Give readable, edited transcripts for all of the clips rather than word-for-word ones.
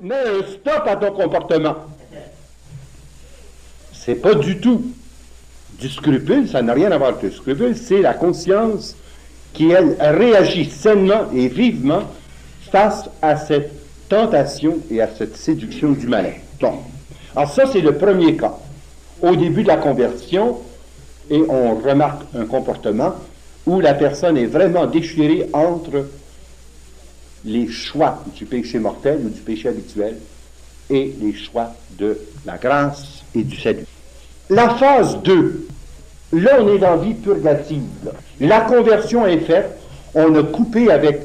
Mets un stop à ton comportement. C'est pas du tout du scrupule, ça n'a rien à voir avec le scrupule, c'est la conscience qui, elle, réagit sainement et vivement face à cette tentation et à cette séduction du malin. Bon. Alors ça, c'est le premier cas. Au début de la conversion, et on remarque un comportement où la personne est vraiment déchirée entre les choix du péché mortel ou du péché habituel et les choix de la grâce et du salut. La phase 2, là on est dans la vie purgative. La conversion est faite, on a coupé avec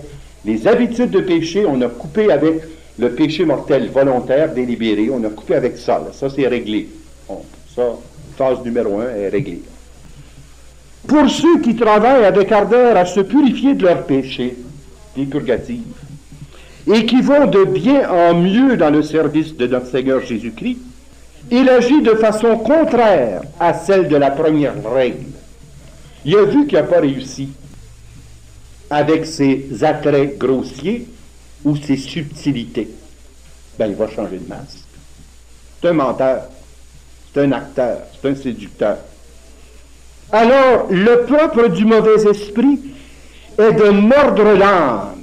les habitudes de péché, on a coupé avec le péché mortel volontaire, délibéré, on a coupé avec ça. Là. Ça c'est réglé. Bon, ça, phase numéro 1 est réglée. Pour ceux qui travaillent avec ardeur à se purifier de leurs péchés, des purgatives, et qui vont de bien en mieux dans le service de notre Seigneur Jésus-Christ, il agit de façon contraire à celle de la première règle. Il a vu qu'il n'a pas réussi avec ses attraits grossiers ou ses subtilités. Ben, il va changer de masque. C'est un menteur, c'est un acteur, c'est un séducteur. Alors, le propre du mauvais esprit est de mordre l'âme.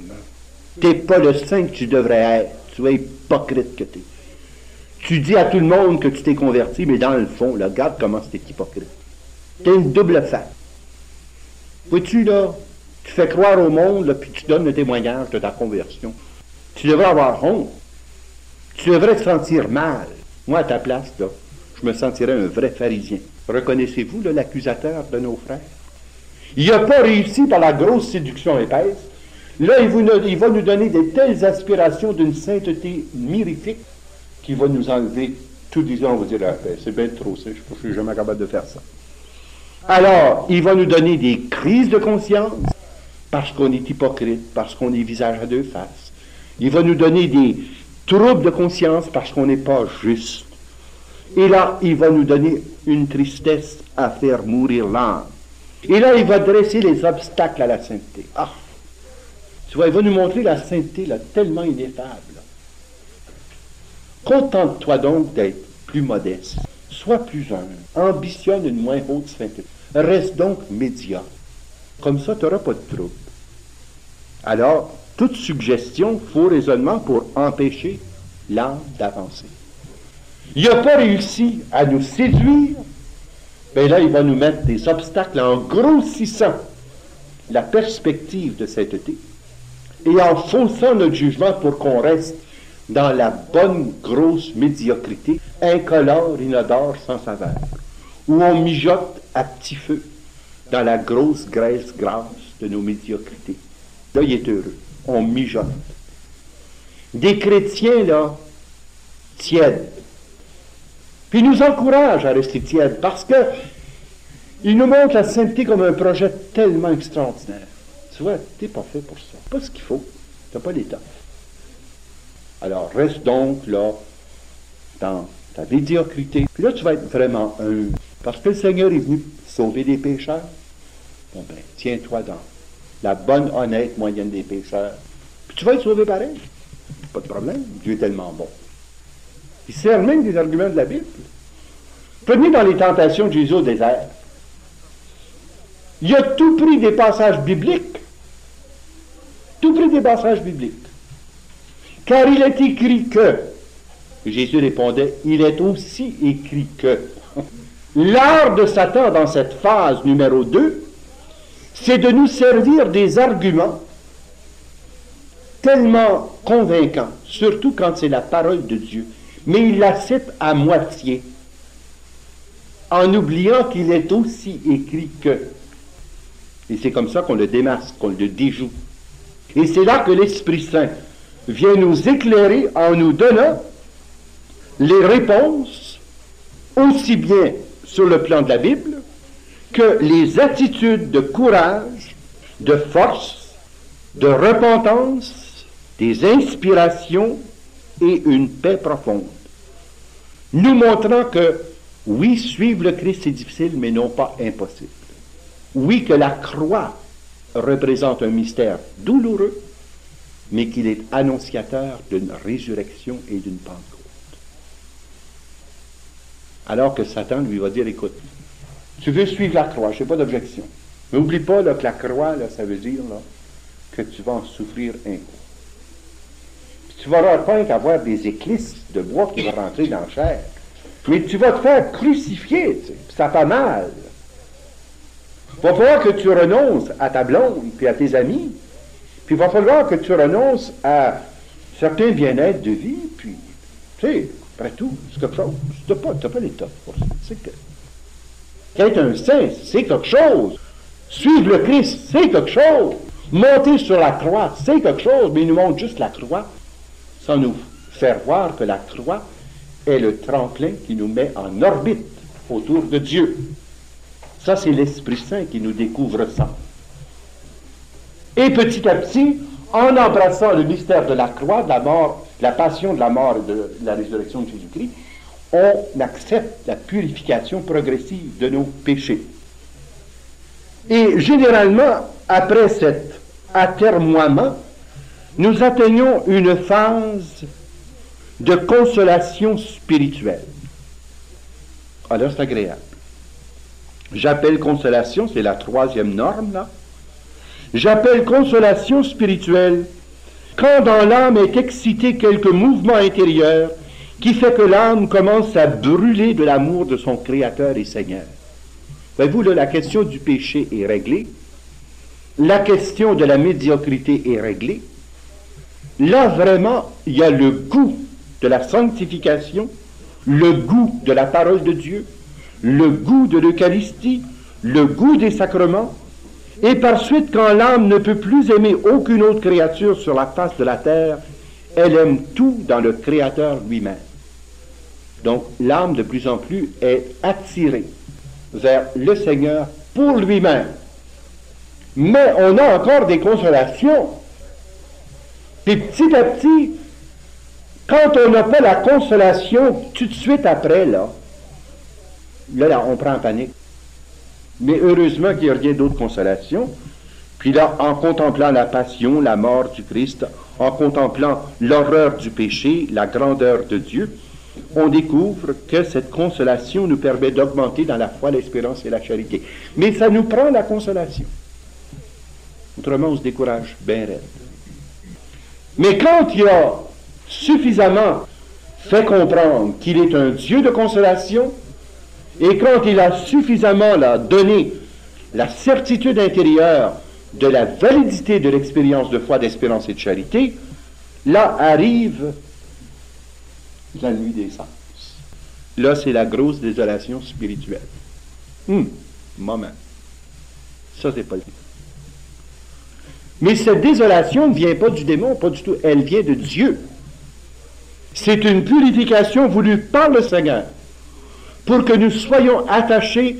T'es pas le saint que tu devrais être. Tu es hypocrite que t'es. Tu dis à tout le monde que tu t'es converti, mais dans le fond, là, regarde comment c'est hypocrite. T'es une double face. Vois-tu, là, tu fais croire au monde, là, puis tu donnes le témoignage de ta conversion. Tu devrais avoir honte. Tu devrais te sentir mal. Moi, à ta place, là, je me sentirais un vrai pharisien. Reconnaissez-vous, là, l'accusateur de nos frères? Il n'a pas réussi par la grosse séduction épaisse. Là, il va nous donner des telles aspirations d'une sainteté mirifique qu'il va nous enlever tout disant, on va dire, ah, ben, c'est bien trop, ça, je ne suis jamais capable de faire ça. Alors, il va nous donner des crises de conscience, parce qu'on est hypocrite, parce qu'on est visage à deux faces. Il va nous donner des troubles de conscience, parce qu'on n'est pas juste. Et là, il va nous donner une tristesse à faire mourir l'âme. Et là, il va dresser les obstacles à la sainteté. Ah! Tu vois, il va nous montrer la sainteté, là, tellement ineffable. Contente-toi donc d'être plus modeste. Sois plus humble. Ambitionne une moins haute sainteté. Reste donc médiocre. Comme ça, tu n'auras pas de trouble. Alors, toute suggestion, faux raisonnement pour empêcher l'âme d'avancer. Il n'a pas réussi à nous séduire, bien là, il va nous mettre des obstacles en grossissant la perspective de sainteté et en faussant notre jugement pour qu'on reste dans la bonne grosse médiocrité, incolore, inodore, sans saveur, où on mijote à petit feu dans la grosse graisse grasse de nos médiocrités. Là, il est heureux. On mijote. Des chrétiens, là, tièdes. Puis il nous encourage à rester tièdes parce que il nous montre la sainteté comme un projet tellement extraordinaire. Tu vois, t'es pas fait pour ça. Pas ce qu'il faut. T'as pas l'étoffe. Alors, reste donc là, dans ta médiocrité. Puis là, tu vas être vraiment humble. Parce que le Seigneur est venu sauver des pécheurs. Bon ben, tiens-toi dans la bonne, honnête moyenne des pécheurs. Puis tu vas être sauvé pareil. Pas de problème. Dieu est tellement bon. Il sert même des arguments de la Bible. Prenez dans les tentations de Jésus au désert. Il a tout pris des passages bibliques. Tout pris des passages bibliques. Car il est écrit que, Jésus répondait, il est aussi écrit que. L'art de Satan dans cette phase numéro 2, c'est de nous servir des arguments tellement convaincants, surtout quand c'est la parole de Dieu. Mais il la cite à moitié, en oubliant qu'il est aussi écrit que. Et c'est comme ça qu'on le démasque, qu'on le déjoue. Et c'est là que l'Esprit Saint vient nous éclairer en nous donnant les réponses, aussi bien sur le plan de la Bible, que les attitudes de courage, de force, de repentance, des inspirations et une paix profonde. Nous montrant que, oui, suivre le Christ c'est difficile, mais non pas impossible. Oui, que la croix représente un mystère douloureux, mais qu'il est annonciateur d'une résurrection et d'une Pentecôte. Alors que Satan lui va dire, écoute, tu veux suivre la croix, je n'ai pas d'objection. Mais n'oublie pas là, que la croix, là, ça veut dire là, que tu vas en souffrir un coup. Puis tu vas avoir pas qu'avoir des éclisses de bois qui vont rentrer dans la chair. Mais tu vas te faire crucifier, tu sais, puis ça fait mal. Il va falloir que tu renonces à ta blonde, puis à tes amis. Puis il va falloir que tu renonces à certains bien-être de vie, puis, tu sais, après tout, c'est quelque chose. Tu n'as pas l'état pour ça. C'est que qu'être un saint, c'est quelque chose. Suivre le Christ, c'est quelque chose. Monter sur la croix, c'est quelque chose, mais il nous montre juste la croix, sans nous faire voir que la croix est le tremplin qui nous met en orbite autour de Dieu. Ça, c'est l'Esprit Saint qui nous découvre ça. Et petit à petit, en embrassant le mystère de la croix, de la mort, de la passion, de la mort et de la résurrection de Jésus-Christ, on accepte la purification progressive de nos péchés. Et généralement, après cet atermoiement, nous atteignons une phase de consolation spirituelle. Alors, c'est agréable. J'appelle consolation, c'est la troisième norme, là. J'appelle consolation spirituelle quand dans l'âme est excité quelque mouvement intérieur qui fait que l'âme commence à brûler de l'amour de son Créateur et Seigneur. Voyez-vous, là, la question du péché est réglée. La question de la médiocrité est réglée. Là, vraiment, il y a le goût de la sanctification, le goût de la parole de Dieu, le goût de l'Eucharistie, le goût des sacrements, et par suite, quand l'âme ne peut plus aimer aucune autre créature sur la face de la terre, elle aime tout dans le Créateur lui-même. Donc, l'âme, de plus en plus, est attirée vers le Seigneur pour lui-même. Mais on a encore des consolations. Puis petit à petit, quand on n'a pas la consolation, tout de suite après, là, on prend en panique. Mais heureusement qu'il y a rien d'autre consolation. Puis là, en contemplant la passion, la mort du Christ, en contemplant l'horreur du péché, la grandeur de Dieu, on découvre que cette consolation nous permet d'augmenter dans la foi, l'espérance et la charité. Mais ça nous prend la consolation. Autrement, on se décourage bien raide. Mais quand il a suffisamment fait comprendre qu'il est un Dieu de consolation, et quand il a suffisamment là, donné la certitude intérieure de la validité de l'expérience de foi, d'espérance et de charité, là arrive la nuit des sens. Là, c'est la grosse désolation spirituelle. Moment. Ça, c'est pas le... Mais cette désolation ne vient pas du démon, pas du tout. Elle vient de Dieu. C'est une purification voulue par le Seigneur pour que nous soyons attachés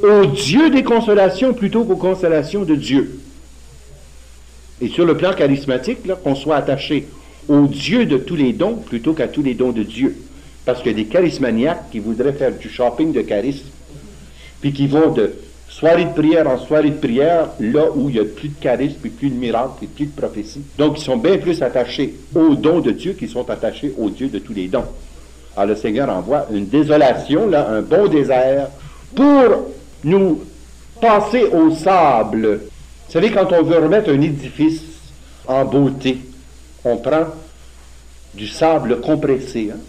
au Dieu des consolations plutôt qu'aux consolations de Dieu. Et sur le plan charismatique, là, qu'on soit attaché au Dieu de tous les dons plutôt qu'à tous les dons de Dieu. Parce qu'il y a des charismaniaques qui voudraient faire du shopping de charisme, puis qui vont de soirée de prière en soirée de prière, là où il n'y a plus de charisme, puis plus de miracles, puis plus de prophétie. Donc, ils sont bien plus attachés aux dons de Dieu qu'ils sont attachés au Dieu de tous les dons. Alors, le Seigneur envoie une désolation, là, un bon désert, pour nous passer au sable. Vous savez, quand on veut remettre un édifice en beauté, on prend du sable compressé. Hein?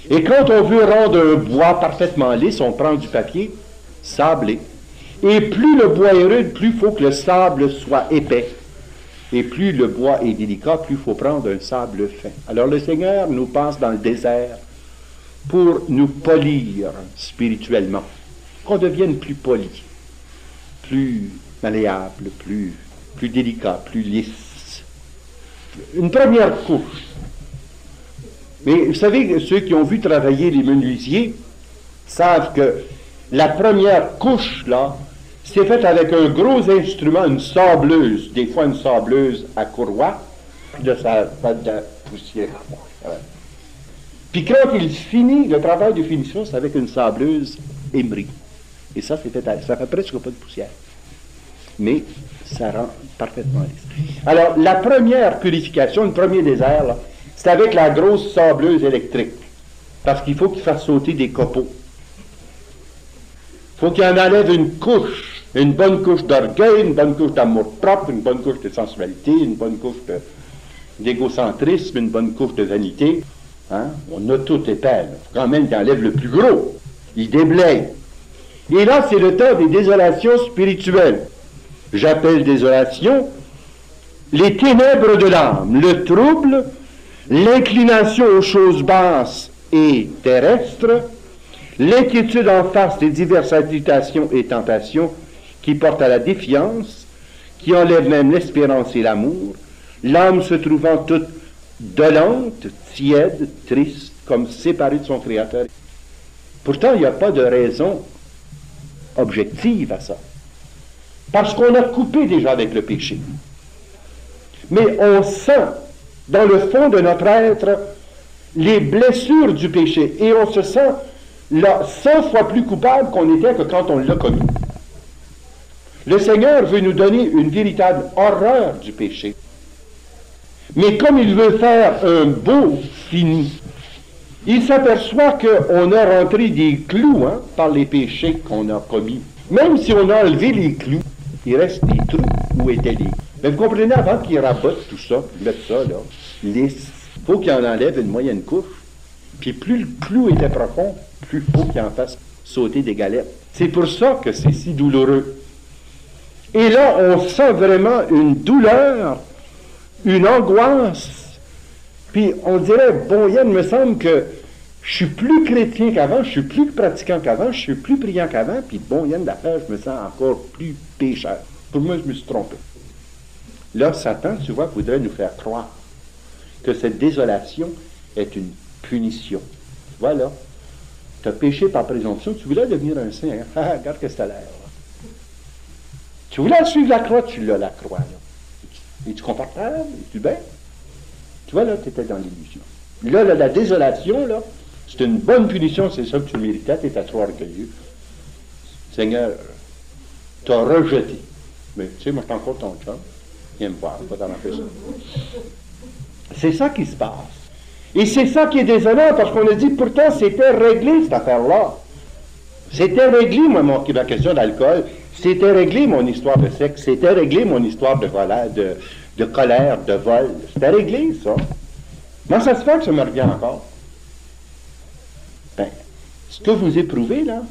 Et quand on veut rendre un bois parfaitement lisse, on prend du papier sablé. Et plus le bois est rude, plus il faut que le sable soit épais. Et plus le bois est délicat, plus il faut prendre un sable fin. Alors le Seigneur nous passe dans le désert pour nous polir spirituellement. Qu'on devienne plus poli, plus malléable, plus délicat, plus lisse. Une première couche. Mais vous savez, ceux qui ont vu travailler les menuisiers savent que la première couche, là, c'est faite avec un gros instrument, une sableuse, des fois une sableuse à courroie, puis de la poussière. Puis quand il finit, le travail de finition, c'est avec une sableuse Emery. Et ça, ça fait presque pas de poussière. Mais Ça rend parfaitement lisse. Alors, la première purification, le premier désert, là, c'est avec la grosse sableuse électrique. Parce qu'il faut qu'il fasse sauter des copeaux. Il faut qu'il en enlève une couche. Une bonne couche d'orgueil, une bonne couche d'amour-propre, une bonne couche de sensualité, une bonne couche d'égocentrisme, une bonne couche de vanité. Hein? On a tout épais. Il faut quand même qu'il enlève le plus gros. Il déblaye. Et là, c'est le temps des désolations spirituelles. J'appelle désolation les ténèbres de l'âme, le trouble, l'inclination aux choses basses et terrestres, l'inquiétude en face des diverses agitations et tentations qui portent à la défiance, qui enlèvent même l'espérance et l'amour, l'âme se trouvant toute dolente, tiède, triste, comme séparée de son Créateur. Pourtant, il n'y a pas de raison objective à ça. Parce qu'on a coupé déjà avec le péché. Mais on sent, dans le fond de notre être, les blessures du péché. Et on se sent là 100 fois plus coupable qu'on était que quand on l'a commis. Le Seigneur veut nous donner une véritable horreur du péché. Mais comme il veut faire un beau fini, il s'aperçoit qu'on a rentré des clous par les péchés qu'on a commis. Même si on a enlevé les clous, il reste des trous où étaient les... Mais vous comprenez, avant qu'il rabote tout ça, qu'il mette ça, là, lisse, il faut qu'il en enlève une moyenne couche. Puis plus le clou était profond, plus il faut qu'il en fasse sauter des galettes. C'est pour ça que c'est si douloureux. Et là, on sent vraiment une douleur, une angoisse. Puis on dirait, bon, il me semble que je suis plus chrétien qu'avant, je suis plus pratiquant qu'avant, je suis plus priant qu'avant, puis bon, il y a une affaire, je me sens encore plus pécheur. Pour moi, je me suis trompé. Là, Satan, tu vois, voudrait nous faire croire que cette désolation est une punition. Voilà. Tu as péché par présomption, tu voulais devenir un saint. Hein? Ah, regarde que ça a l'air. Tu voulais suivre la croix, tu l'as, la croix. Là. Es-tu confortable? Es-tu bien? Tu vois, là, tu étais dans l'illusion. Là, la désolation, là, c'est une bonne punition, c'est ça que tu méritais, tu étais trop orgueilleux. Seigneur, t'as rejeté. Mais tu sais, moi, je suis encore ton chum. Viens me voir, pas t'en empêcher. C'est ça qui se passe. Et c'est ça qui est désolant, parce qu'on a dit, pourtant, c'était réglé, cette affaire-là. C'était réglé, moi, ma question d'alcool. C'était réglé, mon histoire de sexe. C'était réglé, mon histoire de colère, de vol. C'était réglé, ça. Comment ça se fait que ça me revient encore? Ben, ce que vous éprouvez, là,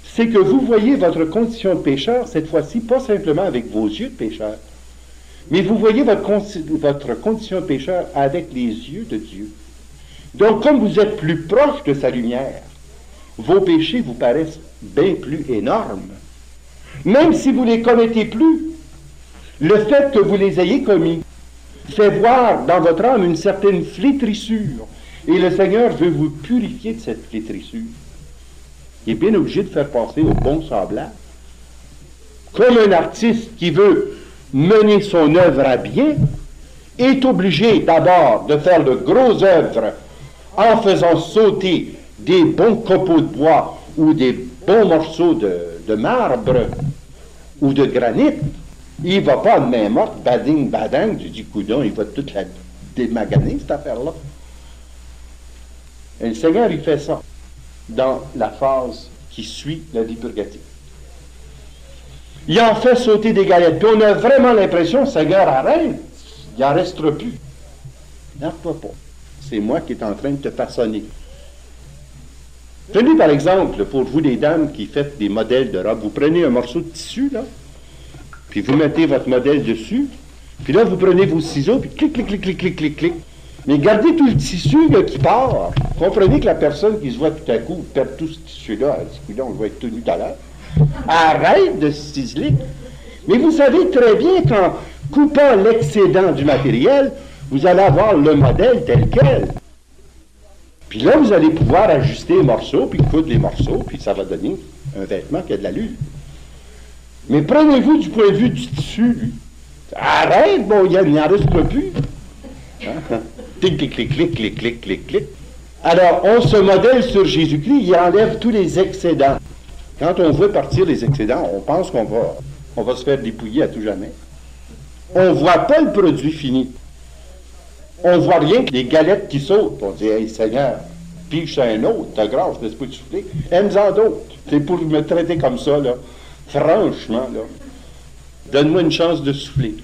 c'est que vous voyez votre condition de pécheur, cette fois-ci, pas simplement avec vos yeux de pécheur, mais vous voyez votre condition de pécheur avec les yeux de Dieu. Donc, comme vous êtes plus proche de sa lumière, vos péchés vous paraissent bien plus énormes. Même si vous ne les commettez plus, le fait que vous les ayez commis fait voir dans votre âme une certaine flétrissure. Et le Seigneur veut vous purifier de cette flétrissure. Il est bien obligé de faire passer au bon semblable. Comme un artiste qui veut mener son œuvre à bien, est obligé d'abord de faire de grosses œuvres en faisant sauter des bons copeaux de bois ou des bons morceaux de marbre ou de granit. Il ne va pas de main morte, bading, badang, du dis coudon, il va toute la démaganer, cette affaire-là. Et le Seigneur, il fait ça dans la phase qui suit la vie purgative. Il en fait sauter des galettes. Puis on a vraiment l'impression, Seigneur, arrête, il n'en restera plus. N'arrête-toi pas. C'est moi qui est en train de te façonner. Prenez par exemple, pour vous les dames qui faites des modèles de robes, vous prenez un morceau de tissu, là, puis vous mettez votre modèle dessus, puis là, vous prenez vos ciseaux, puis clic, clic, clic, clic, clic, clic, clic. Mais gardez tout le tissu là, qui part. Comprenez que la personne qui se voit tout à coup perd tout ce tissu-là, on le voit être tout nu tout à l'heure. Arrête de ciseler. Mais vous savez très bien qu'en coupant l'excédent du matériel, vous allez avoir le modèle tel quel. Puis là, vous allez pouvoir ajuster les morceaux, puis coudre les morceaux, puis ça va donner un vêtement qui a de l'allure. Mais prenez-vous du point de vue du tissu, lui. Arrête, bon, il n'y en reste plus. Hein? Clic, clic, clic, clic, clic, clic, clic, clic. Alors, on se modèle sur Jésus-Christ, il enlève tous les excédents. Quand on veut partir les excédents, on pense qu'on va se faire dépouiller à tout jamais. On ne voit pas le produit fini. On ne voit rien que les galettes qui sautent. On dit, hey Seigneur, piche un autre, t'as grâce, laisse-moi te souffler. Aime-en d'autres. C'est pour me traiter comme ça, là. Franchement, là. Donne-moi une chance de souffler.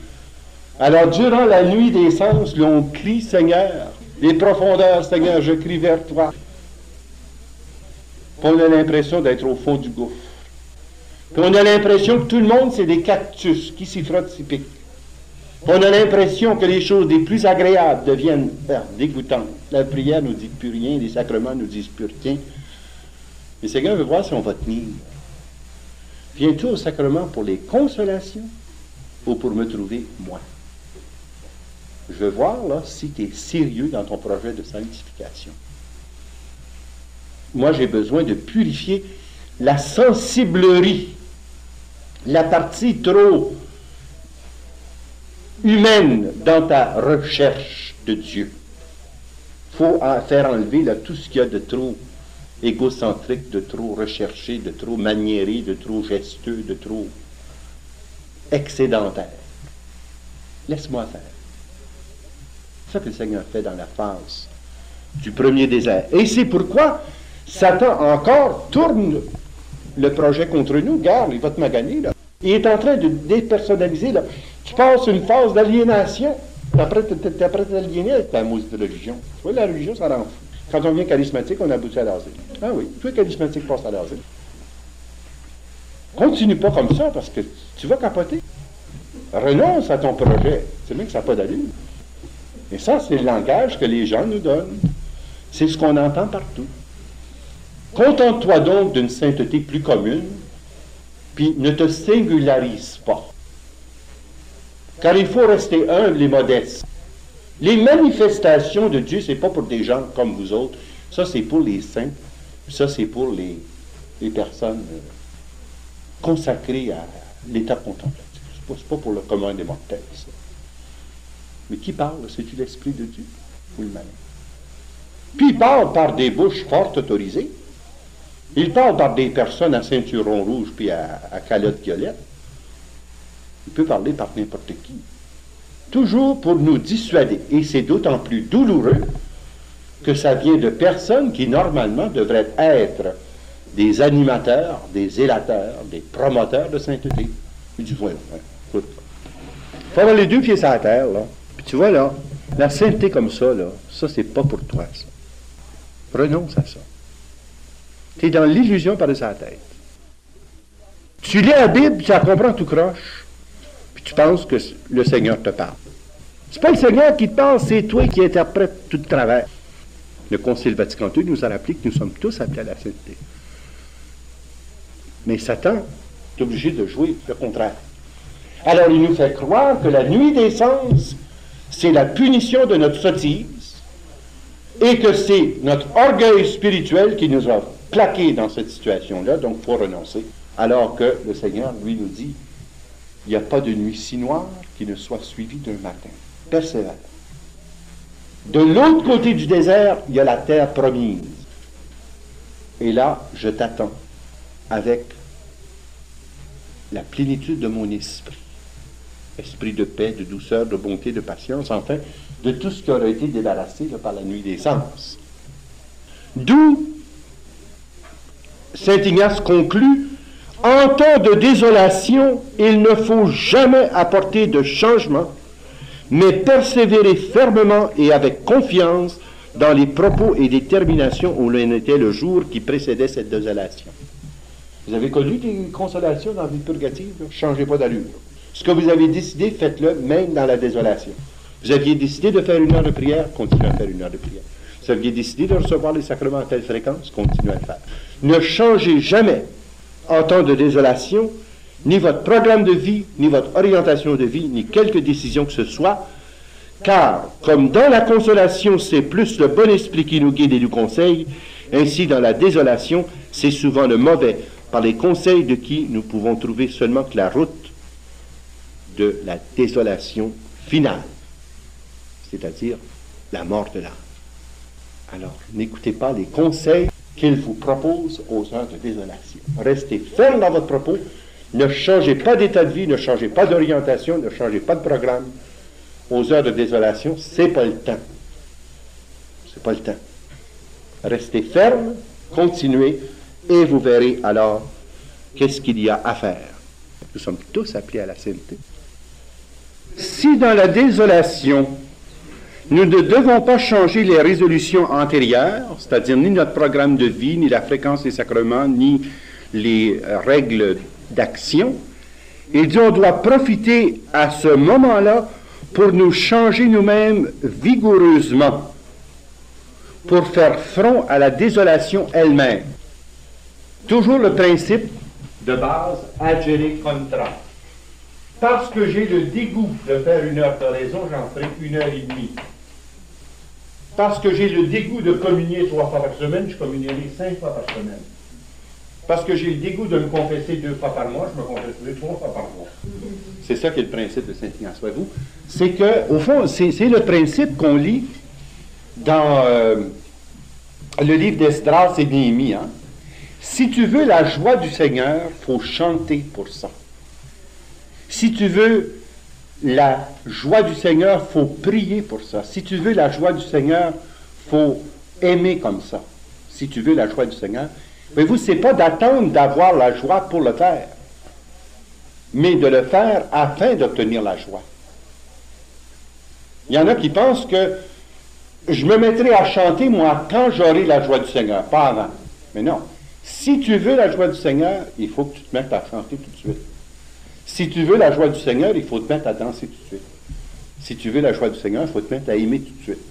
Alors, durant la nuit des sens, l'on crie, Seigneur, les profondeurs, Seigneur, je crie vers toi. Puis on a l'impression d'être au fond du gouffre. Puis on a l'impression que tout le monde, c'est des cactus qui s'y frottent, s'y piquent. Puis on a l'impression que les choses les plus agréables deviennent dégoûtantes. La prière ne nous dit plus rien, les sacrements ne nous disent plus rien. Le Seigneur veut voir si on va tenir. Viens-tu au sacrement pour les consolations ou pour me trouver moi? Je veux voir là si tu es sérieux dans ton projet de sanctification. Moi, j'ai besoin de purifier la sensiblerie, la partie trop humaine dans ta recherche de Dieu. Il faut faire enlever là, tout ce qu'il y a de trop égocentrique, de trop recherché, de trop maniéré, de trop gesteux, de trop excédentaire. Laisse-moi faire. C'est ça que le Seigneur fait dans la phase du premier désert. Et c'est pourquoi Satan encore tourne le projet contre nous. Regarde, il va te maganer, là. Il est en train de dépersonnaliser, là. Tu passes une phase d'aliénation. Après, t'es aliéné avec ta maudite religion. Tu vois, la religion, ça rend fou. Quand on vient charismatique, on aboutit à l'asile. Ah oui, toi, charismatique, passe à l'asile. Continue pas comme ça, parce que tu vas capoter. Renonce à ton projet. C'est bien que ça n'a pas d'allure. Et ça, c'est le langage que les gens nous donnent. C'est ce qu'on entend partout. Contente-toi donc d'une sainteté plus commune, puis ne te singularise pas. Car il faut rester humble et modeste. Les manifestations de Dieu, c'est pas pour des gens comme vous autres. Ça, c'est pour les saints. Ça, c'est pour les personnes consacrées à l'état contemplatif. C'est pas pour le commun des mortels, ça. Mais qui parle? C'est-tu l'Esprit de Dieu ou le malin? Puis il parle par des bouches fort autorisées. Il parle par des personnes à ceinturon rouge puis à calotte violette. Il peut parler par n'importe qui. Toujours pour nous dissuader. Et c'est d'autant plus douloureux que ça vient de personnes qui, normalement, devraient être des animateurs, des zélateurs, des promoteurs de sainteté. Il dit, voilà, écoute, il faut avoir les deux pieds sur la terre, là. Puis tu vois, là, la sainteté comme ça, là, ça, c'est pas pour toi, ça. Renonce à ça. Tu es dans l'illusion par sa tête. Tu lis la Bible, tu la comprends tout croche, puis tu penses que le Seigneur te parle. C'est pas le Seigneur qui te parle, c'est toi qui interprètes tout de travers. Le Concile Vatican II nous a rappelé que nous sommes tous appelés à la sainteté. Mais Satan est obligé de jouer le contraire. Alors il nous fait croire que la nuit des sens, c'est la punition de notre sottise, et que c'est notre orgueil spirituel qui nous a plaqués dans cette situation-là, donc il faut renoncer. Alors que le Seigneur, lui, nous dit, il n'y a pas de nuit si noire qui ne soit suivie d'un matin. Persévère. De l'autre côté du désert, il y a la terre promise. Et là, je t'attends avec la plénitude de mon esprit. Esprit de paix, de douceur, de bonté, de patience, enfin, de tout ce qui aurait été débarrassé là, par la nuit des sens. D'où Saint Ignace conclut, en temps de désolation, il ne faut jamais apporter de changement, mais persévérer fermement et avec confiance dans les propos et déterminations où l'on était le jour qui précédait cette désolation. Vous avez connu des consolations dans la vie purgative? Changez pas d'allure. Ce que vous avez décidé, faites-le même dans la désolation. Vous aviez décidé de faire une heure de prière, continuez à faire une heure de prière. Vous aviez décidé de recevoir les sacrements à telle fréquence, continuez à le faire. Ne changez jamais, en temps de désolation, ni votre programme de vie, ni votre orientation de vie, ni quelque décision que ce soit, car, comme dans la consolation, c'est plus le bon esprit qui nous guide et nous conseille, ainsi dans la désolation, c'est souvent le mauvais, par les conseils de qui nous pouvons trouver seulement que la route de la désolation finale, c'est-à-dire la mort de l'âme. Alors, n'écoutez pas les conseils qu'il vous propose aux heures de désolation. Restez ferme dans votre propos, Ne changez pas d'état de vie, ne changez pas d'orientation, ne changez pas de programme. Aux heures de désolation, c'est pas le temps. C'est pas le temps. Restez ferme, continuez, et vous verrez alors qu'est-ce qu'il y a à faire. Nous sommes tous appelés à la sainteté. Si dans la désolation, nous ne devons pas changer les résolutions antérieures, c'est-à-dire ni notre programme de vie, ni la fréquence des sacrements, ni les règles d'action, il dit on doit profiter à ce moment-là pour nous changer nous-mêmes vigoureusement, pour faire front à la désolation elle-même. Toujours le principe de base, agere contra. Parce que j'ai le dégoût de faire 1 heure d'oraison, j'en ferai 1 heure et demie. Parce que j'ai le dégoût de communier 3 fois par semaine, je communierai 5 fois par semaine. Parce que j'ai le dégoût de me confesser 2 fois par mois, je me confesserai 3 fois par mois. C'est ça qui est le principe de Saint Ignace, voyez-vous. C'est que, au fond, c'est le principe qu'on lit dans le livre d'Esdras et Néhémie. Hein? Si tu veux la joie du Seigneur, il faut chanter pour ça. Si tu veux la joie du Seigneur, il faut prier pour ça. Si tu veux la joie du Seigneur, il faut aimer comme ça. Si tu veux la joie du Seigneur. Voyez-vous, ce n'est pas d'attendre d'avoir la joie pour le faire, mais de le faire afin d'obtenir la joie. Il y en a qui pensent que je me mettrai à chanter, moi, quand j'aurai la joie du Seigneur, pas avant. Mais non. Si tu veux la joie du Seigneur, il faut que tu te mettes à chanter tout de suite. Si tu veux la joie du Seigneur, il faut te mettre à danser tout de suite. Si tu veux la joie du Seigneur, il faut te mettre à aimer tout de suite.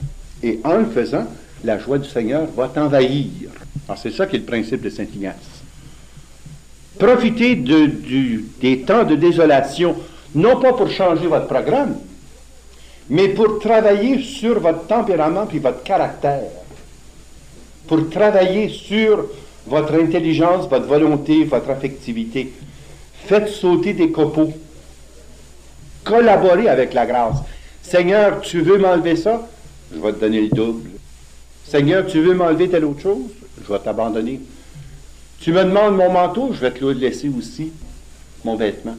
Et en le faisant, la joie du Seigneur va t'envahir. Alors c'est ça qui est le principe de Saint Ignace. Profitez des temps de désolation, non pas pour changer votre programme, mais pour travailler sur votre tempérament puis votre caractère. Pour travailler sur votre intelligence, votre volonté, votre affectivité. Faites sauter des copeaux. Collaborez avec la grâce. Seigneur, tu veux m'enlever ça? Je vais te donner le double. Seigneur, tu veux m'enlever telle autre chose? Je vais t'abandonner. Tu me demandes mon manteau? Je vais te le laisser aussi, mon vêtement.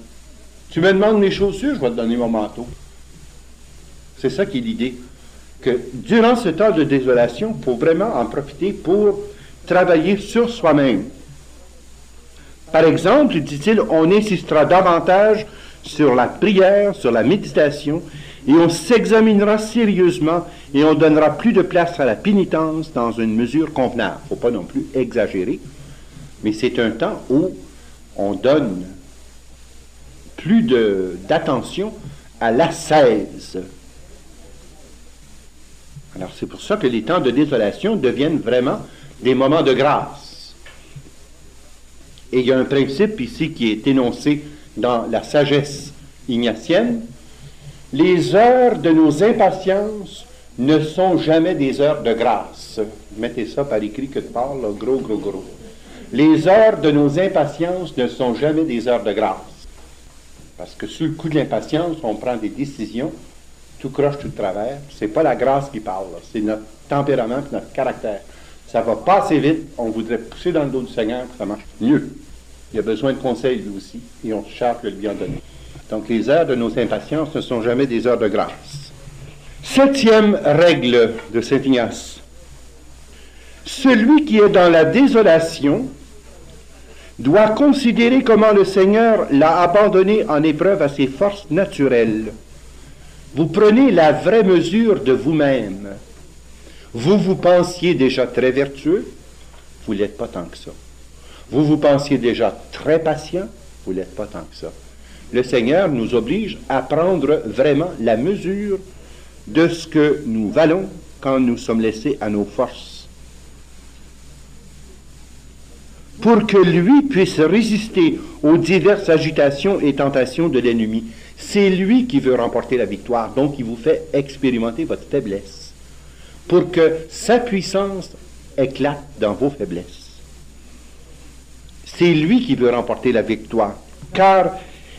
Tu me demandes mes chaussures? Je vais te donner mon manteau. C'est ça qui est l'idée. Que durant ce temps de désolation, il faut vraiment en profiter pour travailler sur soi-même. Par exemple, dit-il, on insistera davantage sur la prière, sur la méditation, et on s'examinera sérieusement et on donnera plus de place à la pénitence dans une mesure convenable. Il ne faut pas non plus exagérer, mais c'est un temps où on donne plus d'attention à l'ascèse. Alors c'est pour ça que les temps de désolation deviennent vraiment des moments de grâce. Et il y a un principe ici qui est énoncé dans la sagesse ignatienne. Les heures de nos impatiences ne sont jamais des heures de grâce. Mettez ça par écrit que de part, là, gros. Les heures de nos impatiences ne sont jamais des heures de grâce. Parce que sous le coup de l'impatience, on prend des décisions, tout croche, tout de travers. C'est pas la grâce qui parle, là. C'est notre tempérament, notre caractère. Ça va pas assez vite, on voudrait pousser dans le dos du Seigneur pour que ça marche mieux. Il a besoin de conseils, lui aussi, et on se charge de lui en donner. Donc, les heures de nos impatiences ne sont jamais des heures de grâce. 7e règle de Saint Ignace. Celui qui est dans la désolation doit considérer comment le Seigneur l'a abandonné en épreuve à ses forces naturelles. Vous prenez la vraie mesure de vous-même. Vous pensiez déjà très vertueux, vous ne l'êtes pas tant que ça. Vous pensiez déjà très patient, vous ne l'êtes pas tant que ça. Le Seigneur nous oblige à prendre vraiment la mesure de ce que nous valons quand nous sommes laissés à nos forces. Pour que lui puisse résister aux diverses agitations et tentations de l'ennemi. C'est lui qui veut remporter la victoire, donc il vous fait expérimenter votre faiblesse, pour que sa puissance éclate dans vos faiblesses. C'est lui qui veut remporter la victoire, car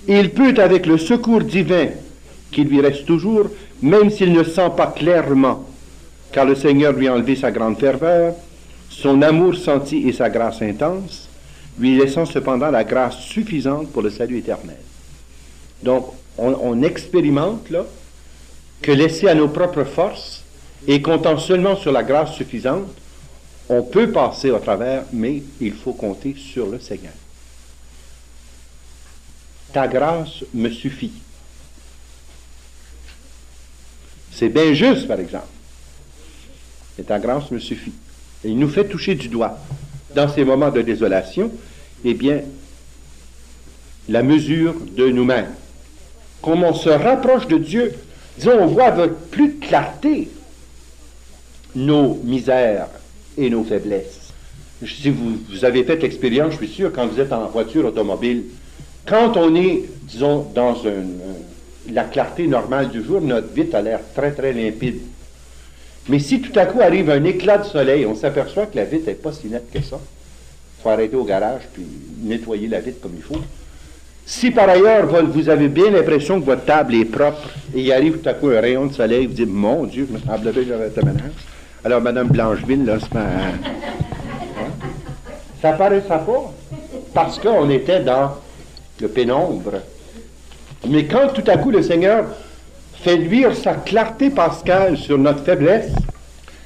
il peut, avec le secours divin qui lui reste toujours, même s'il ne sent pas clairement, car le Seigneur lui a enlevé sa grande ferveur, son amour senti et sa grâce intense, lui laissant cependant la grâce suffisante pour le salut éternel. Donc, on expérimente là que laissé à nos propres forces et comptant seulement sur la grâce suffisante, on peut passer au travers, mais il faut compter sur le Seigneur. Ta grâce me suffit. C'est bien juste, par exemple. Et ta grâce me suffit. Et il nous fait toucher du doigt, dans ces moments de désolation, eh bien, la mesure de nous-mêmes. Comme on se rapproche de Dieu, disons, on voit avec plus de clarté nos misères et nos faiblesses. Si vous avez fait l'expérience, je suis sûr, quand vous êtes en voiture automobile, quand on est, disons, dans la clarté normale du jour, notre vitre a l'air très, très limpide. Mais si tout à coup arrive un éclat de soleil, on s'aperçoit que la vitre n'est pas si nette que ça. Il faut arrêter au garage puis nettoyer la vitre comme il faut. Si par ailleurs, vous avez bien l'impression que votre table est propre et il arrive tout à coup un rayon de soleil, vous dites, mon Dieu, je me semble bien que j'avais été ménage. Alors, Mme Blancheville, là, ça paraissait pas, parce qu'on était dans le pénombre. Mais quand tout à coup le Seigneur fait luire sa clarté pascale sur notre faiblesse,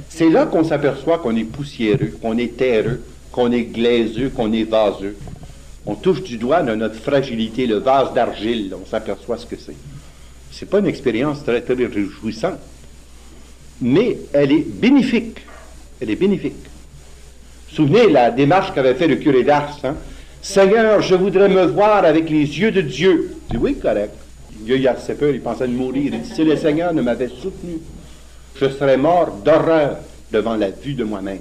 c'est là qu'on s'aperçoit qu'on est poussiéreux, qu'on est terreux, qu'on est glaiseux, qu'on est vaseux. On touche du doigt de notre fragilité, le vase d'argile, on s'aperçoit ce que c'est. C'est pas une expérience très, très réjouissante, mais elle est bénéfique. Elle est bénéfique. Souvenez la démarche qu'avait fait le curé d'Ars, hein? Seigneur, je voudrais me voir avec les yeux de Dieu. Je dis oui, correct. Dieu, il a assez peur, il pensait de mourir. Il dit, si le Seigneur ne m'avait soutenu, je serais mort d'horreur devant la vue de moi-même.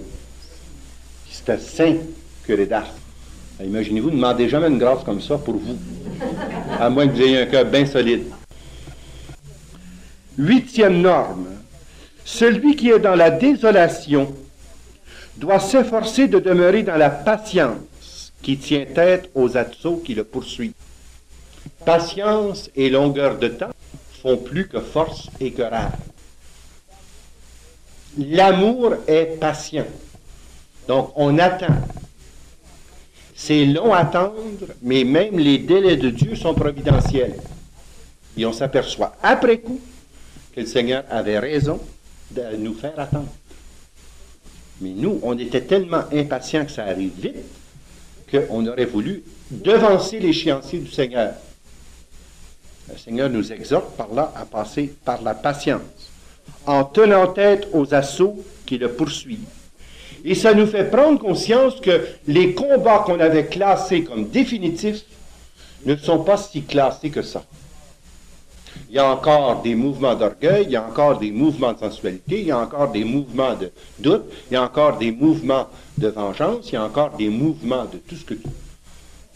C'était saint, curé d'Ars. Imaginez-vous, ne demandez jamais une grâce comme ça pour vous, à moins que vous ayez un cœur bien solide. 8e norme. Celui qui est dans la désolation doit s'efforcer de demeurer dans la patience qui tient tête aux assauts qui le poursuivent. Patience et longueur de temps font plus que force et que rage. L'amour est patient. Donc, on attend. C'est long à attendre, mais même les délais de Dieu sont providentiels. Et on s'aperçoit, après coup, que le Seigneur avait raison de nous faire attendre. Mais nous, on était tellement impatients que ça arrive vite, qu'on aurait voulu devancer l'échéancier du Seigneur. Le Seigneur nous exhorte par là à passer par la patience, en tenant tête aux assauts qui le poursuivent. Et ça nous fait prendre conscience que les combats qu'on avait classés comme définitifs ne sont pas si classés que ça. Il y a encore des mouvements d'orgueil, il y a encore des mouvements de sensualité, il y a encore des mouvements de doute, il y a encore des mouvements de vengeance, il y a encore des mouvements de tout ce que tu...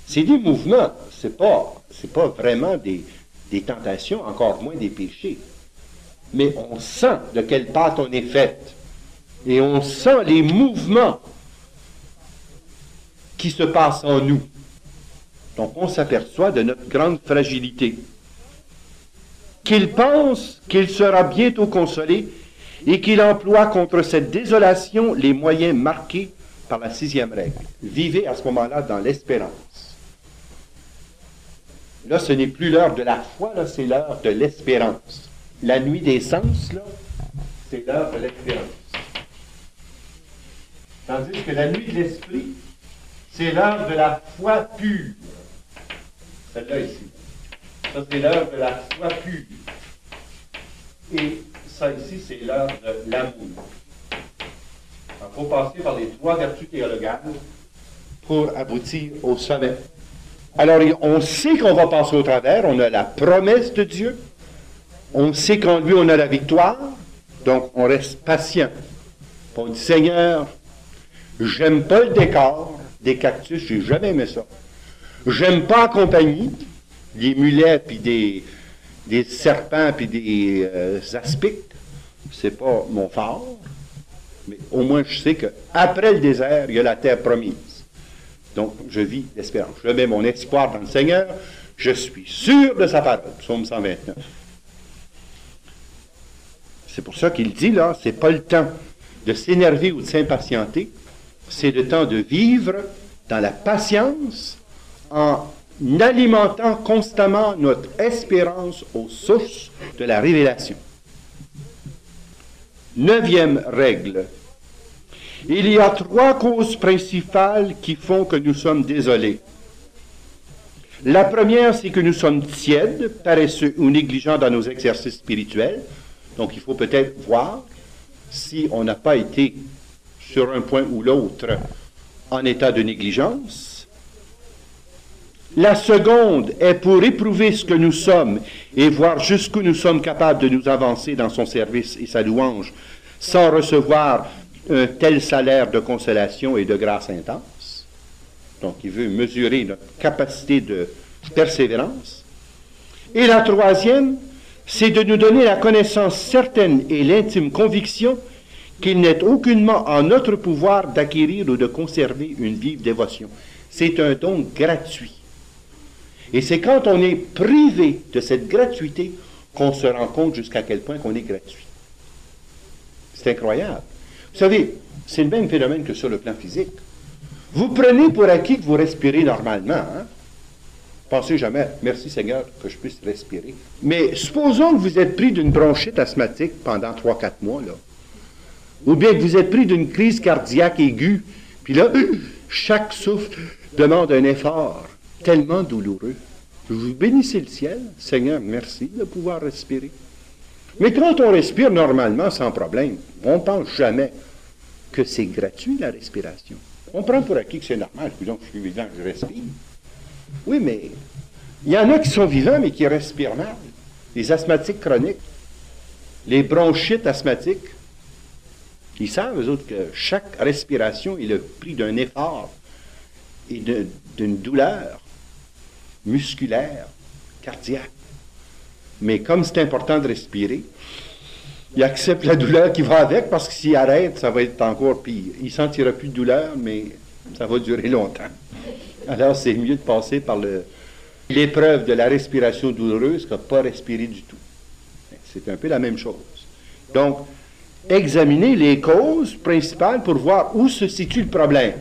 C'est des mouvements, c'est pas vraiment des tentations, encore moins des péchés. Mais on sent de quelle pâte on est faite. Et on sent les mouvements qui se passent en nous. Donc on s'aperçoit de notre grande fragilité. Qu'il pense qu'il sera bientôt consolé et qu'il emploie contre cette désolation les moyens marqués par la 6e règle. Vivez à ce moment-là dans l'espérance. Là, ce n'est plus l'heure de la foi, là, c'est l'heure de l'espérance. La nuit des sens, là, c'est l'heure de l'espérance. Tandis que la nuit de l'esprit, c'est l'heure de la foi pure. Celle-là ici. Ça, c'est l'heure de la foi pure. Et ça ici, c'est l'heure de l'amour. Il faut passer par les 3 vertus théologales pour aboutir au sommet. Alors, on sait qu'on va passer au travers, on a la promesse de Dieu, on sait qu'en lui, on a la victoire, donc on reste patient. On dit, Seigneur, j'aime pas le décor des cactus, j'ai jamais aimé ça. J'aime pas la compagnie, des mulets, puis des serpents, puis des aspics. C'est pas mon fort, mais au moins je sais qu'après le désert, il y a la terre promise. Donc, je vis l'espérance. Je mets mon espoir dans le Seigneur, je suis sûr de sa parole. Psaume 129. C'est pour ça qu'il dit là, c'est pas le temps de s'énerver ou de s'impatienter, c'est le temps de vivre dans la patience, en alimentant constamment notre espérance aux sources de la révélation. 9e règle. Il y a 3 causes principales qui font que nous sommes désolés. La première, c'est que nous sommes tièdes, paresseux ou négligents dans nos exercices spirituels. Donc, il faut peut-être voir si on n'a pas été, sur un point ou l'autre, en état de négligence. La seconde est pour éprouver ce que nous sommes et voir jusqu'où nous sommes capables de nous avancer dans son service et sa louange sans recevoir un tel salaire de consolation et de grâce intense. Donc, il veut mesurer notre capacité de persévérance. Et la troisième, c'est de nous donner la connaissance certaine et l'intime conviction qu'il n'est aucunement en notre pouvoir d'acquérir ou de conserver une vive dévotion. C'est un don gratuit. Et c'est quand on est privé de cette gratuité qu'on se rend compte jusqu'à quel point qu'on est gratuit. C'est incroyable. Vous savez, c'est le même phénomène que sur le plan physique. Vous prenez pour acquis que vous respirez normalement. Hein? Pensez jamais, merci Seigneur que je puisse respirer. Mais supposons que vous êtes pris d'une bronchite asthmatique pendant 3-4 mois, là. Ou bien que vous êtes pris d'une crise cardiaque aiguë, puis là, chaque souffle demande un effort tellement douloureux. Vous bénissez le ciel, Seigneur, merci de pouvoir respirer. Mais quand on respire normalement, sans problème, on ne pense jamais que c'est gratuit, la respiration. On prend pour acquis que c'est normal. Donc, je suis vivant, je respire. Oui, mais il y en a qui sont vivants, mais qui respirent mal. Les asthmatiques chroniques, les bronchites asthmatiques, ils savent, eux autres, que chaque respiration est le prix d'un effort et d'une douleur musculaire, cardiaque. Mais comme c'est important de respirer, il accepte la douleur qui va avec, parce que s'il arrête, ça va être encore pire. Il ne sentira plus de douleur, mais ça va durer longtemps. Alors, c'est mieux de passer par l'épreuve de la respiration douloureuse que de ne pas respirer du tout. C'est un peu la même chose. Donc, examiner les causes principales pour voir où se situe le problème.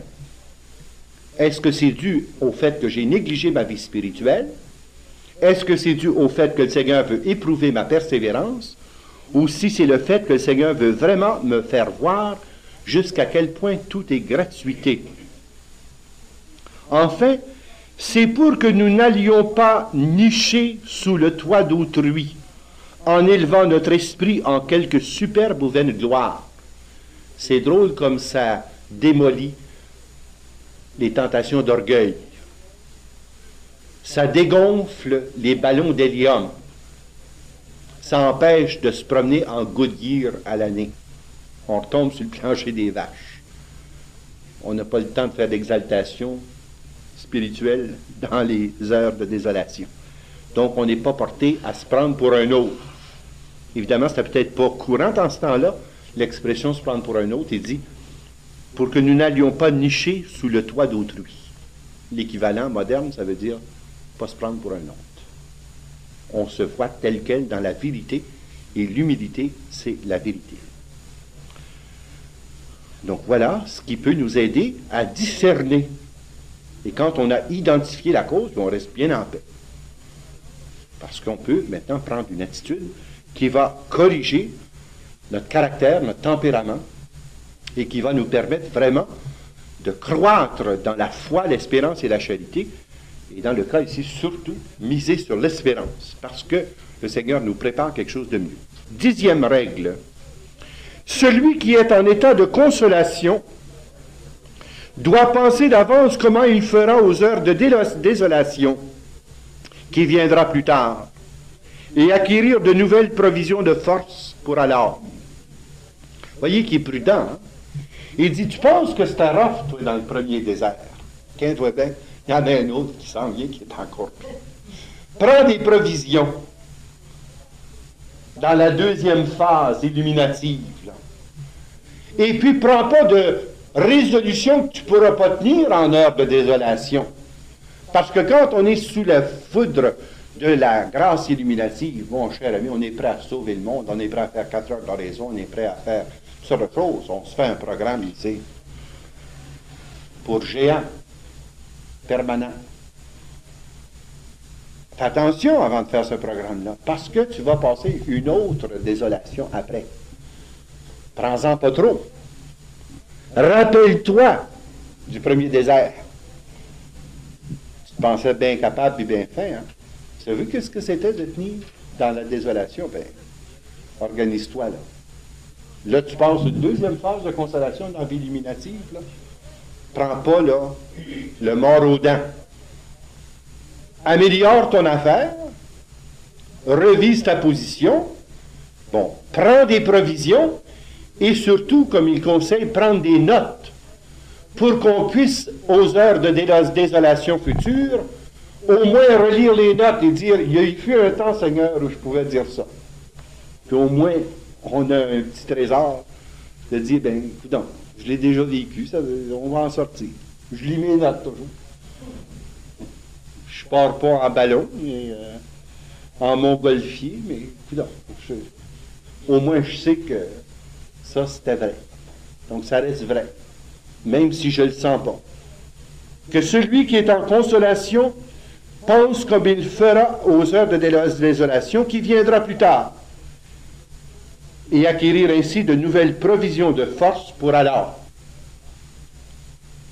Est-ce que c'est dû au fait que j'ai négligé ma vie spirituelle? Est-ce que c'est dû au fait que le Seigneur veut éprouver ma persévérance? Ou si c'est le fait que le Seigneur veut vraiment me faire voir jusqu'à quel point tout est gratuité? Enfin, c'est pour que nous n'allions pas nicher sous le toit d'autrui, en élevant notre esprit en quelque superbe ou vaine gloire. C'est drôle comme ça démolit les tentations d'orgueil. Ça dégonfle les ballons d'hélium. Ça empêche de se promener en Goodyear à l'année. On retombe sur le plancher des vaches. On n'a pas le temps de faire d'exaltation spirituelle dans les heures de désolation. Donc, on n'est pas porté à se prendre pour un autre. Évidemment, c'était peut-être pas courant en ce temps-là, l'expression se prendre pour un autre. Il dit, pour que nous n'allions pas nicher sous le toit d'autrui. L'équivalent moderne, ça veut dire pas se prendre pour un autre. On se voit tel quel dans la vérité, et l'humilité, c'est la vérité. Donc voilà ce qui peut nous aider à discerner. Et quand on a identifié la cause, on reste bien en paix. Parce qu'on peut maintenant prendre une attitude qui va corriger notre caractère, notre tempérament, et qui va nous permettre vraiment de croître dans la foi, l'espérance et la charité, et dans le cas ici, surtout, miser sur l'espérance, parce que le Seigneur nous prépare quelque chose de mieux. 10e règle. Celui qui est en état de consolation doit penser d'avance comment il fera aux heures de désolation qui viendra plus tard, et acquérir de nouvelles provisions de force pour alors. Voyez qu'il est prudent. Hein? Il dit, tu penses que c'était rough, toi, dans le premier désert. Tiens-toi bien, il y en a un autre qui s'en vient qui est encore pire. Prends des provisions dans la deuxième phase illuminative. Là. Et puis, prends pas de résolution que tu ne pourras pas tenir en heure de désolation. Parce que quand on est sous la foudre de la grâce illuminative, mon cher ami, on est prêt à sauver le monde, on est prêt à faire 4 heures d'oraison, on est prêt à faire toutes sortes de choses. On se fait un programme ici pour géants. permanent. Fais attention avant de faire ce programme-là, parce que tu vas passer une autre désolation après. Prends-en pas trop. Rappelle-toi du premier désert. Tu te pensais bien capable et bien fait, hein? Tu as vu qu'est-ce que c'était de tenir dans la désolation? Ben, organise-toi, là. Là, tu passes une deuxième phase de consolation dans la vie éliminative, là. Prends pas, là, le mort aux dents. Améliore ton affaire, revise ta position, bon, prends des provisions, et surtout, comme il conseille, prendre des notes pour qu'on puisse, aux heures de désolation future, au moins relire les notes et dire, il y a eu un temps, Seigneur, où je pouvais dire ça. Puis au moins, on a un petit trésor de dire, ben, écoute, je l'ai déjà vécu, on va en sortir. Je lis mes notes toujours. Je pars pas en ballon, mais en montgolfier, mais écoute, au moins je sais que ça, c'était vrai. Donc, ça reste vrai, même si je ne le sens pas. Que celui qui est en consolation pense comme il fera aux heures de désolation qui viendra plus tard, et acquérir ainsi de nouvelles provisions de force pour alors.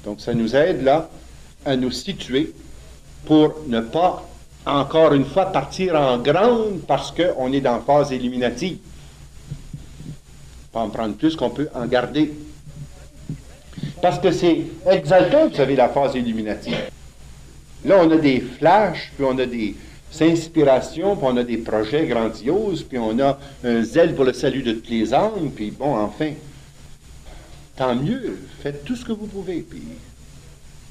Donc, ça nous aide, là, à nous situer pour ne pas, encore une fois, partir en grande parce qu'on est dans la phase éliminative. Pas en prendre plus qu'on peut en garder. Parce que c'est exaltant, vous savez, la phase éliminative. Là, on a des flashs, puis on a des inspirations, puis on a des projets grandioses, puis on a un zèle pour le salut de toutes les âmes, puis bon, enfin, tant mieux, faites tout ce que vous pouvez, puis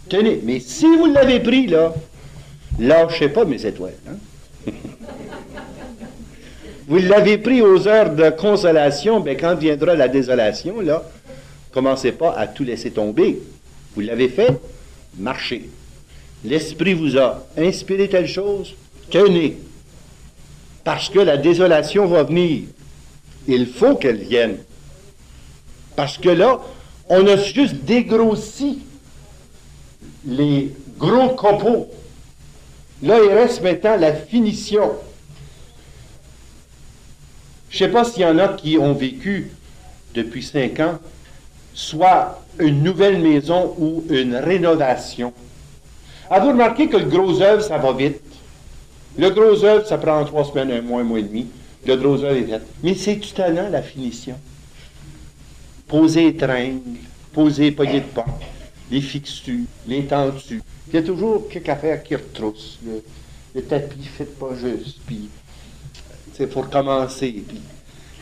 tenez. Mais si vous l'avez pris, là, lâchez pas mes étoiles, hein? Vous l'avez pris aux heures de consolation, bien, quand viendra la désolation, là, commencez pas à tout laisser tomber. Vous l'avez fait, marchez. L'Esprit vous a inspiré telle chose, tenez. Parce que la désolation va venir. Il faut qu'elle vienne. Parce que là, on a juste dégrossi les gros copeaux. Là, il reste maintenant la finition. Je ne sais pas s'il y en a qui ont vécu depuis 5 ans, soit une nouvelle maison ou une rénovation. Avez-vous remarqué que le gros œuvre, ça va vite? Le gros œuvre, ça prend 3 semaines, un mois et demi. Le gros œuvre est fait. Mais c'est tout talent, la finition. Poser les tringles, poser les poignées de porte, les fixtures, les tentures. Il y a toujours quelque affaire qui retrousse. Le tapis ne fait pas juste, puis il faut recommencer. Puis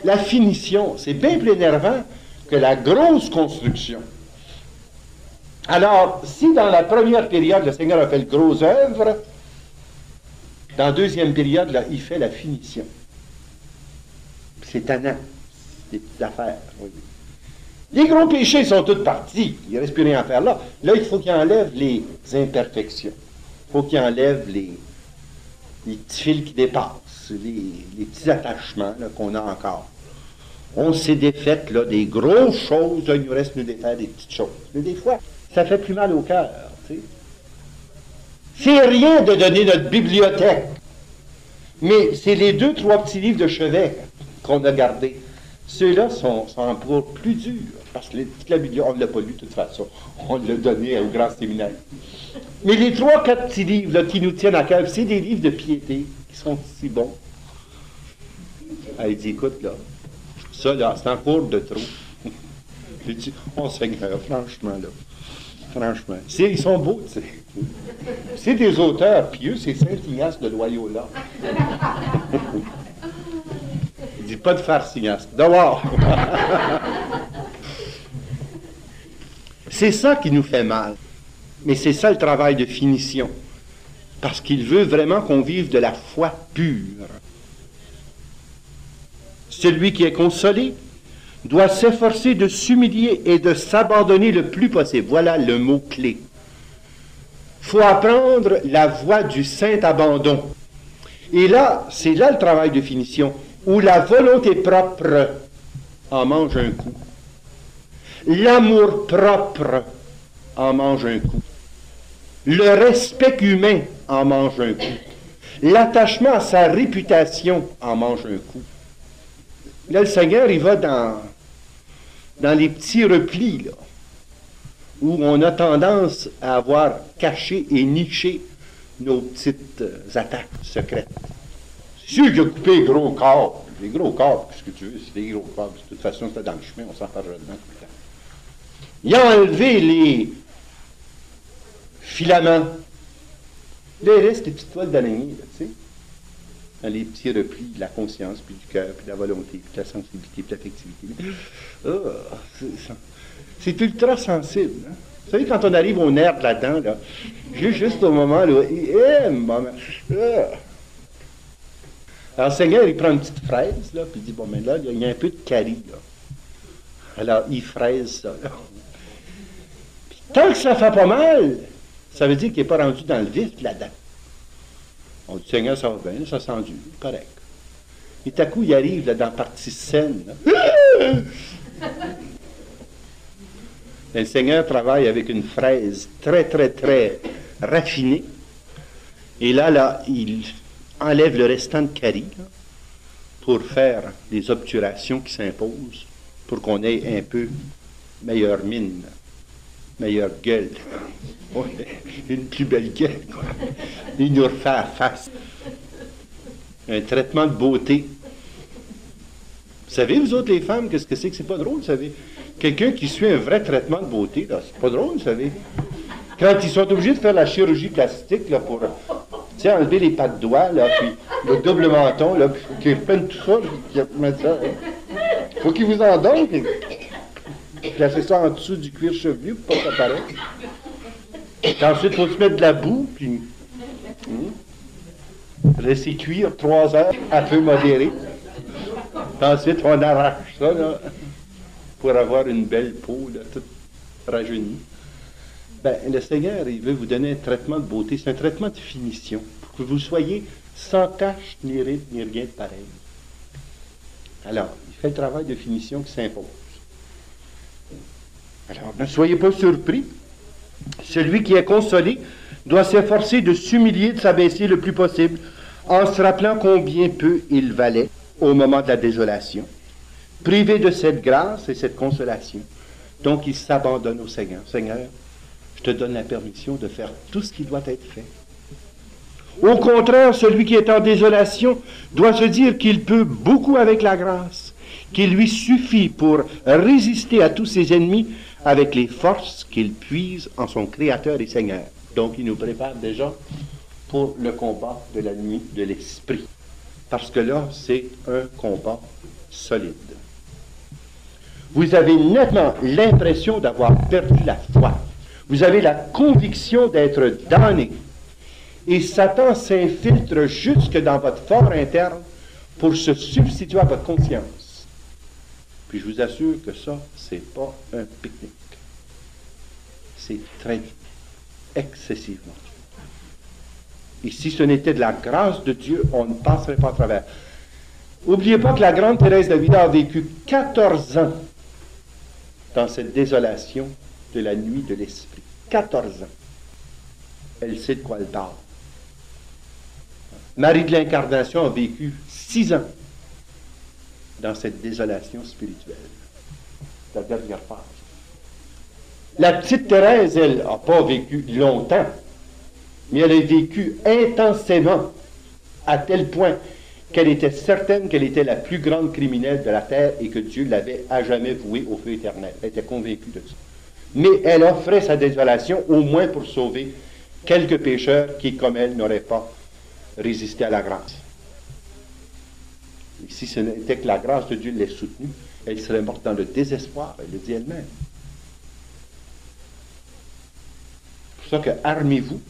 la finition, c'est bien plus énervant que la grosse construction. Alors, si dans la première période, le Seigneur a fait le gros œuvre, dans la deuxième période, là, il fait la finition. C'est tannant, des petites affaires. Oui. Les gros péchés sont tous partis. Il ne reste plus rien à faire là. Là, il faut qu'il enlève les imperfections. Il faut qu'il enlève les petits fils qui dépassent, les petits attachements là, qu'on a encore. On s'est défait là, des grosses choses, là, il nous reste nous défaire des petites choses. Mais des fois, ça fait plus mal au cœur. Tu sais. C'est rien de donner notre bibliothèque. Mais c'est les 2-3 petits livres de chevet qu'on a gardés. Ceux-là sont encore plus durs. Parce que toute la bibliothèque, on ne l'a pas lu de toute façon. On l'a donné au grand séminaire. Mais les 3-4 petits livres là, qui nous tiennent à cœur, c'est des livres de piété qui sont si bons. Elle dit, écoute, là, ça, là, c'est en cours de trop. J'ai dit, oh Seigneur, franchement, là. Franchement. Ils sont beaux, tu sais. C'est des auteurs pieux, c'est Saint-Ignace de Loyola. Il dit, pas de farce, Ignace. Dehors! C'est ça qui nous fait mal. Mais c'est ça le travail de finition. Parce qu'il veut vraiment qu'on vive de la foi pure. Celui qui est consolé doit s'efforcer de s'humilier et de s'abandonner le plus possible. Voilà le mot-clé. Il faut apprendre la voie du saint abandon. Et là, c'est là le travail de finition, où la volonté propre en mange un coup. L'amour propre en mange un coup. Le respect humain en mange un coup. L'attachement à sa réputation en mange un coup. Là, le Seigneur, il va dans les petits replis, là, où on a tendance à avoir caché et niché nos petites attaques secrètes. C'est sûr qu'il a coupé les gros corps. Les gros corps, qu'est-ce que tu veux, c'est des gros corps. De toute façon, c'était dans le chemin, on s'en parlera dedans tout le temps. Il a enlevé les filaments. Là, il reste des petites toiles d'araignée, tu sais, dans les petits replis de la conscience, puis du cœur, puis de la volonté, puis de la sensibilité, puis de l'affectivité. C'est ultra sensible. Hein? Vous savez, quand on arrive au nerf là-dedans, là, juste au moment là, alors, le Seigneur, il prend une petite fraise, là, puis il dit, bon, mais là, il y a un peu de carie, là. Alors, il fraise ça, là. Puis, tant que ça fait pas mal, ça veut dire qu'il n'est pas rendu dans le vif là-dedans. On dit, Seigneur, ça va bien, ça sent dur, correct. Et tout à coup, il arrive là, dans la partie saine. Le Seigneur travaille avec une fraise très, très, très raffinée. Et là, il enlève le restant de carie là, pour faire des obturations qui s'imposent, pour qu'on ait un peu meilleure mine, meilleure gueule. Une plus belle gueule, quoi. Il nous refait à face. Un traitement de beauté. Vous savez, vous autres, les femmes, qu'est-ce que c'est que c'est pas drôle, vous savez? Quelqu'un qui suit un vrai traitement de beauté, là, c'est pas drôle, vous savez. Quand ils sont obligés de faire la chirurgie plastique, là, pour, tu sais, enlever les pattes de doigts, là, puis le double menton, là, puis qu'ils reprennent tout ça, puis qu'ils remettent ça, hein. Faut qu'ils vous en donnent, puis placer ça en dessous du cuir chevelu pour pas que ça paraisse. Ensuite, il faut se mettre de la boue, puis laisser cuire 3 heures à feu modéré. Ensuite, on arrache ça, là, pour avoir une belle peau, là, toute rajeunie. Ben, le Seigneur, il veut vous donner un traitement de beauté. C'est un traitement de finition, pour que vous soyez sans tache, ni ride, ni rien de pareil. Alors, il fait le travail de finition qui s'impose. Alors, ne soyez pas surpris. Celui qui est consolé doit s'efforcer de s'humilier, de s'abaisser le plus possible, en se rappelant combien peu il valait au moment de la désolation. Privé de cette grâce et cette consolation, donc il s'abandonne au Seigneur. Seigneur, je te donne la permission de faire tout ce qui doit être fait. Au contraire, celui qui est en désolation doit se dire qu'il peut beaucoup avec la grâce, qu'il lui suffit pour résister à tous ses ennemis avec les forces qu'il puise en son Créateur et Seigneur. Donc, il nous prépare déjà pour le combat de la nuit de l'esprit. Parce que là, c'est un combat solide. Vous avez nettement l'impression d'avoir perdu la foi. Vous avez la conviction d'être damné. Et Satan s'infiltre jusque dans votre fort interne pour se substituer à votre conscience. Puis je vous assure que ça, c'est pas un pique-nique. C'est très excessivement. Et si ce n'était de la grâce de Dieu, on ne passerait pas à travers. N'oubliez pas que la grande Thérèse d'Avila a vécu 14 ans dans cette désolation de la nuit de l'esprit. 14 ans. Elle sait de quoi elle parle. Marie de l'Incarnation a vécu 6 ans dans cette désolation spirituelle. La dernière phase. La petite Thérèse, elle, n'a pas vécu longtemps, mais elle a vécu intensément, à tel point qu'elle était certaine qu'elle était la plus grande criminelle de la terre et que Dieu l'avait à jamais vouée au feu éternel. Elle était convaincue de ça. Mais elle offrait sa désolation au moins pour sauver quelques pécheurs qui, comme elle, n'auraient pas résisté à la grâce. Et si ce n'était que la grâce de Dieu l'ait soutenue, elle serait morte dans le désespoir, elle le dit elle-même. C'est pour ça que armez-vous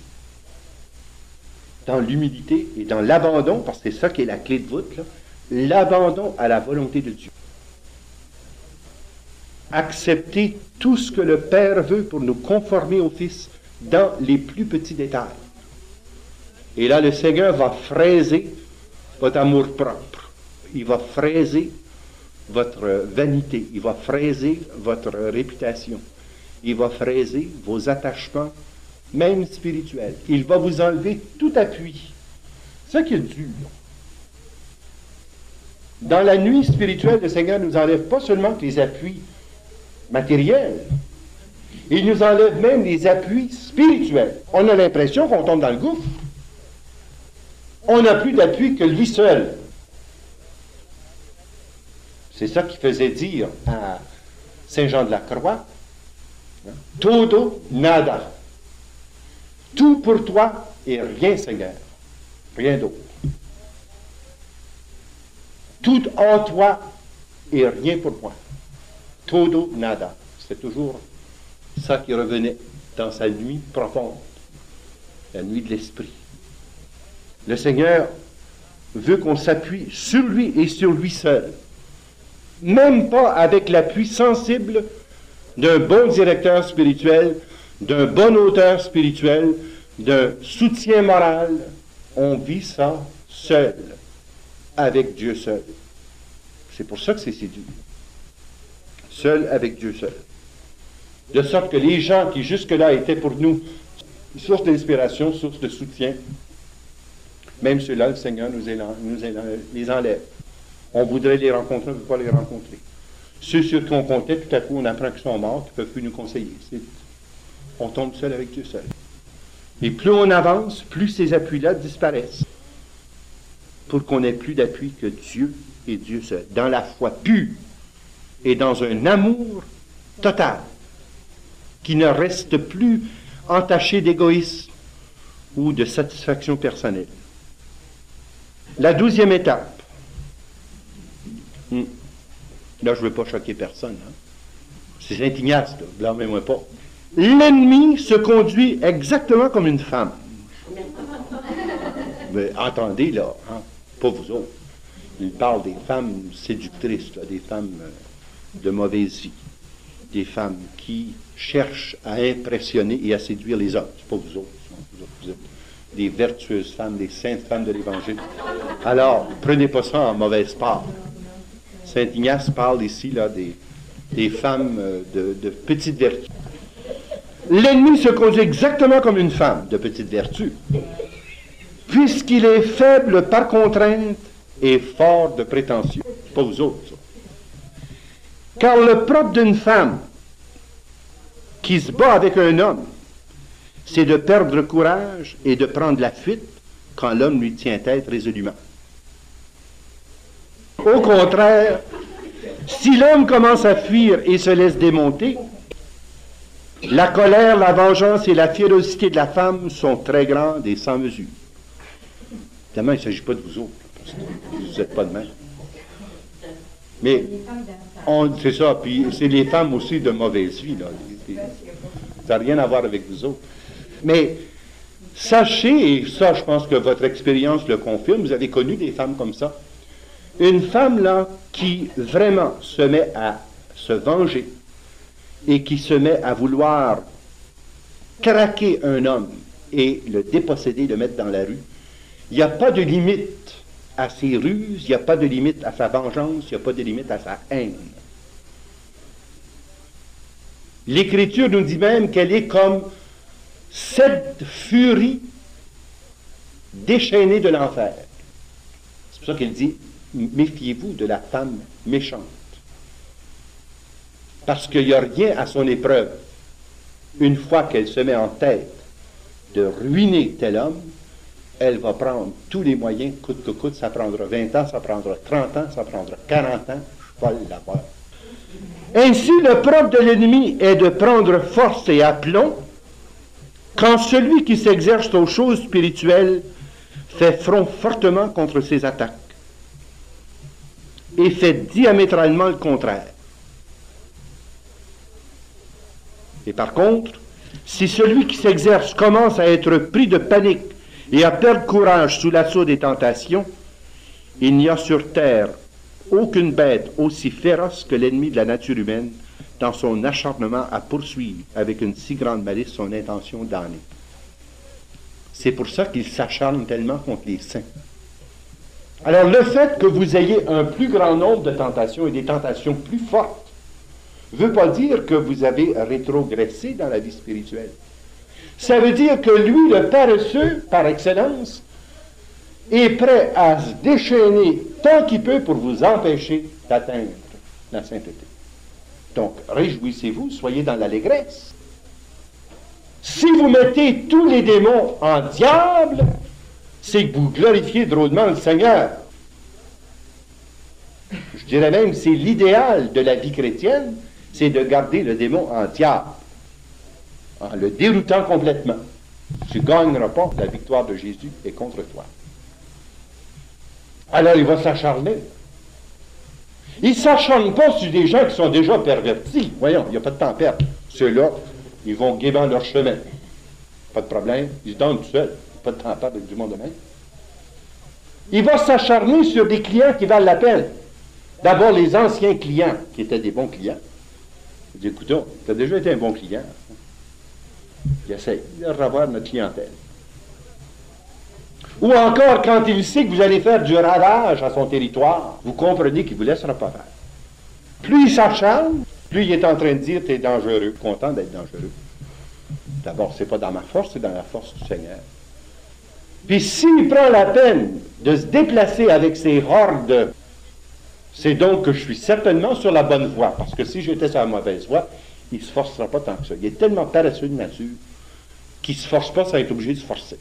dans l'humilité et dans l'abandon, parce que c'est ça qui est la clé de voûte, là, l'abandon à la volonté de Dieu. Accepter tout ce que le Père veut pour nous conformer au Fils dans les plus petits détails. Et là, le Seigneur va fraiser votre amour-propre. Il va fraiser votre vanité. Il va fraiser votre réputation. Il va fraiser vos attachements même spirituel. Il va vous enlever tout appui. C'est ça qui est dur. Dans la nuit spirituelle, le Seigneur nous enlève pas seulement les appuis matériels, il nous enlève même les appuis spirituels. On a l'impression qu'on tombe dans le gouffre. On n'a plus d'appui que lui seul. C'est ça qui faisait dire à Saint Jean de la Croix, todo nada. Tout pour toi et rien, Seigneur. Rien d'autre. Tout en toi et rien pour moi. Todo nada. C'est toujours ça qui revenait dans sa nuit profonde, la nuit de l'esprit. Le Seigneur veut qu'on s'appuie sur lui et sur lui seul. Même pas avec l'appui sensible d'un bon directeur spirituel, d'un bon auteur spirituel, d'un soutien moral. On vit ça seul, avec Dieu seul. C'est pour ça que c'est si dur. Seul avec Dieu seul. De sorte que les gens qui jusque-là étaient pour nous source d'inspiration, source de soutien, même ceux-là, le Seigneur les enlève. On voudrait les rencontrer, on ne peut pas les rencontrer. Ceux sur qui on comptait, tout à coup, on apprend qu'ils sont morts, qu'ils ne peuvent plus nous conseiller. On tombe seul avec Dieu seul. Et plus on avance, plus ces appuis-là disparaissent. Pour qu'on n'ait plus d'appui que Dieu et Dieu seul. Dans la foi pure et dans un amour total, qui ne reste plus entaché d'égoïsme ou de satisfaction personnelle. La 12e étape. Là, je ne veux pas choquer personne. Hein? C'est Saint Ignace, là. Blâmez-moi pas. L'ennemi se conduit exactement comme une femme. Mais entendez, là, hein? Pas vous autres. Il parle des femmes séductrices, là, des femmes de mauvaise vie, des femmes qui cherchent à impressionner et à séduire les hommes. C'est pas vous autres. Vous êtes des vertueuses femmes, des saintes femmes de l'Évangile. Alors, prenez pas ça en mauvaise part. Saint Ignace parle ici là, des femmes de petite vertu. L'ennemi se conduit exactement comme une femme de petite vertu, puisqu'il est faible par contrainte et fort de prétention. C'est pas vous autres, ça. Car le propre d'une femme qui se bat avec un homme, c'est de perdre courage et de prendre la fuite quand l'homme lui tient tête résolument. Au contraire, si l'homme commence à fuir et se laisse démonter, la colère, la vengeance et la férocité de la femme sont très grandes et sans mesure. Évidemment, il ne s'agit pas de vous autres, parce que vous n'êtes pas de même. Mais, c'est ça, puis c'est les femmes aussi de mauvaise vie, là. Ça n'a rien à voir avec vous autres. Mais, sachez, et ça, je pense que votre expérience le confirme, vous avez connu des femmes comme ça. Une femme, là, qui vraiment se met à se venger et qui se met à vouloir craquer un homme et le déposséder, le mettre dans la rue, il n'y a pas de limite à ses ruses, il n'y a pas de limite à sa vengeance, il n'y a pas de limite à sa haine. L'Écriture nous dit même qu'elle est comme cette furie déchaînée de l'enfer. C'est pour ça qu'elle dit, méfiez-vous de la femme méchante. Parce qu'il n'y a rien à son épreuve. Une fois qu'elle se met en tête de ruiner tel homme, elle va prendre tous les moyens, coûte que coûte. Ça prendra 20 ans, ça prendra 30 ans, ça prendra 40 ans. Je vais l'avoir. Ainsi, le propre de l'ennemi est de prendre force et aplomb quand celui qui s'exerce aux choses spirituelles fait front fortement contre ses attaques et fait diamétralement le contraire. Et par contre, si celui qui s'exerce commence à être pris de panique et à perdre courage sous l'assaut des tentations, il n'y a sur terre aucune bête aussi féroce que l'ennemi de la nature humaine dans son acharnement à poursuivre avec une si grande malice son intention damnée. C'est pour ça qu'il s'acharne tellement contre les saints. Alors le fait que vous ayez un plus grand nombre de tentations et des tentations plus fortes ne veut pas dire que vous avez rétrogressé dans la vie spirituelle. Ça veut dire que lui, le paresseux, par excellence, est prêt à se déchaîner tant qu'il peut pour vous empêcher d'atteindre la sainteté. Donc, réjouissez-vous, soyez dans l'allégresse. Si vous mettez tous les démons en diable, c'est que vous glorifiez drôlement le Seigneur. Je dirais même, c'est l'idéal de la vie chrétienne, c'est de garder le démon en diable, en le déroutant complètement. Tu ne gagneras pas, la victoire de Jésus est contre toi. Alors il va s'acharner. Il ne s'acharne pas sur des gens qui sont déjà pervertis. Voyons, il n'y a pas de temps à perdre. Ceux-là, ils vont gaiement leur chemin. Pas de problème, ils se donnent tout seuls. Pas de temps à perdre avec du monde de même. Il va s'acharner sur des clients qui valent la peine. D'abord, les anciens clients, qui étaient des bons clients. Il dit, écoutons, tu as déjà été un bon client. Il essaie de revoir notre clientèle. Ou encore, quand il sait que vous allez faire du ravage à son territoire, vous comprenez qu'il ne vous laissera pas faire. Plus il s'acharne, plus il est en train de dire, tu es dangereux, content d'être dangereux. D'abord, ce n'est pas dans ma force, c'est dans la force du Seigneur. Puis s'il prend la peine de se déplacer avec ses hordes, c'est donc que je suis certainement sur la bonne voie, parce que si j'étais sur la mauvaise voie, il ne se forcera pas tant que ça. Il est tellement paresseux de nature qu'il ne se force pas sans être obligé de se forcer.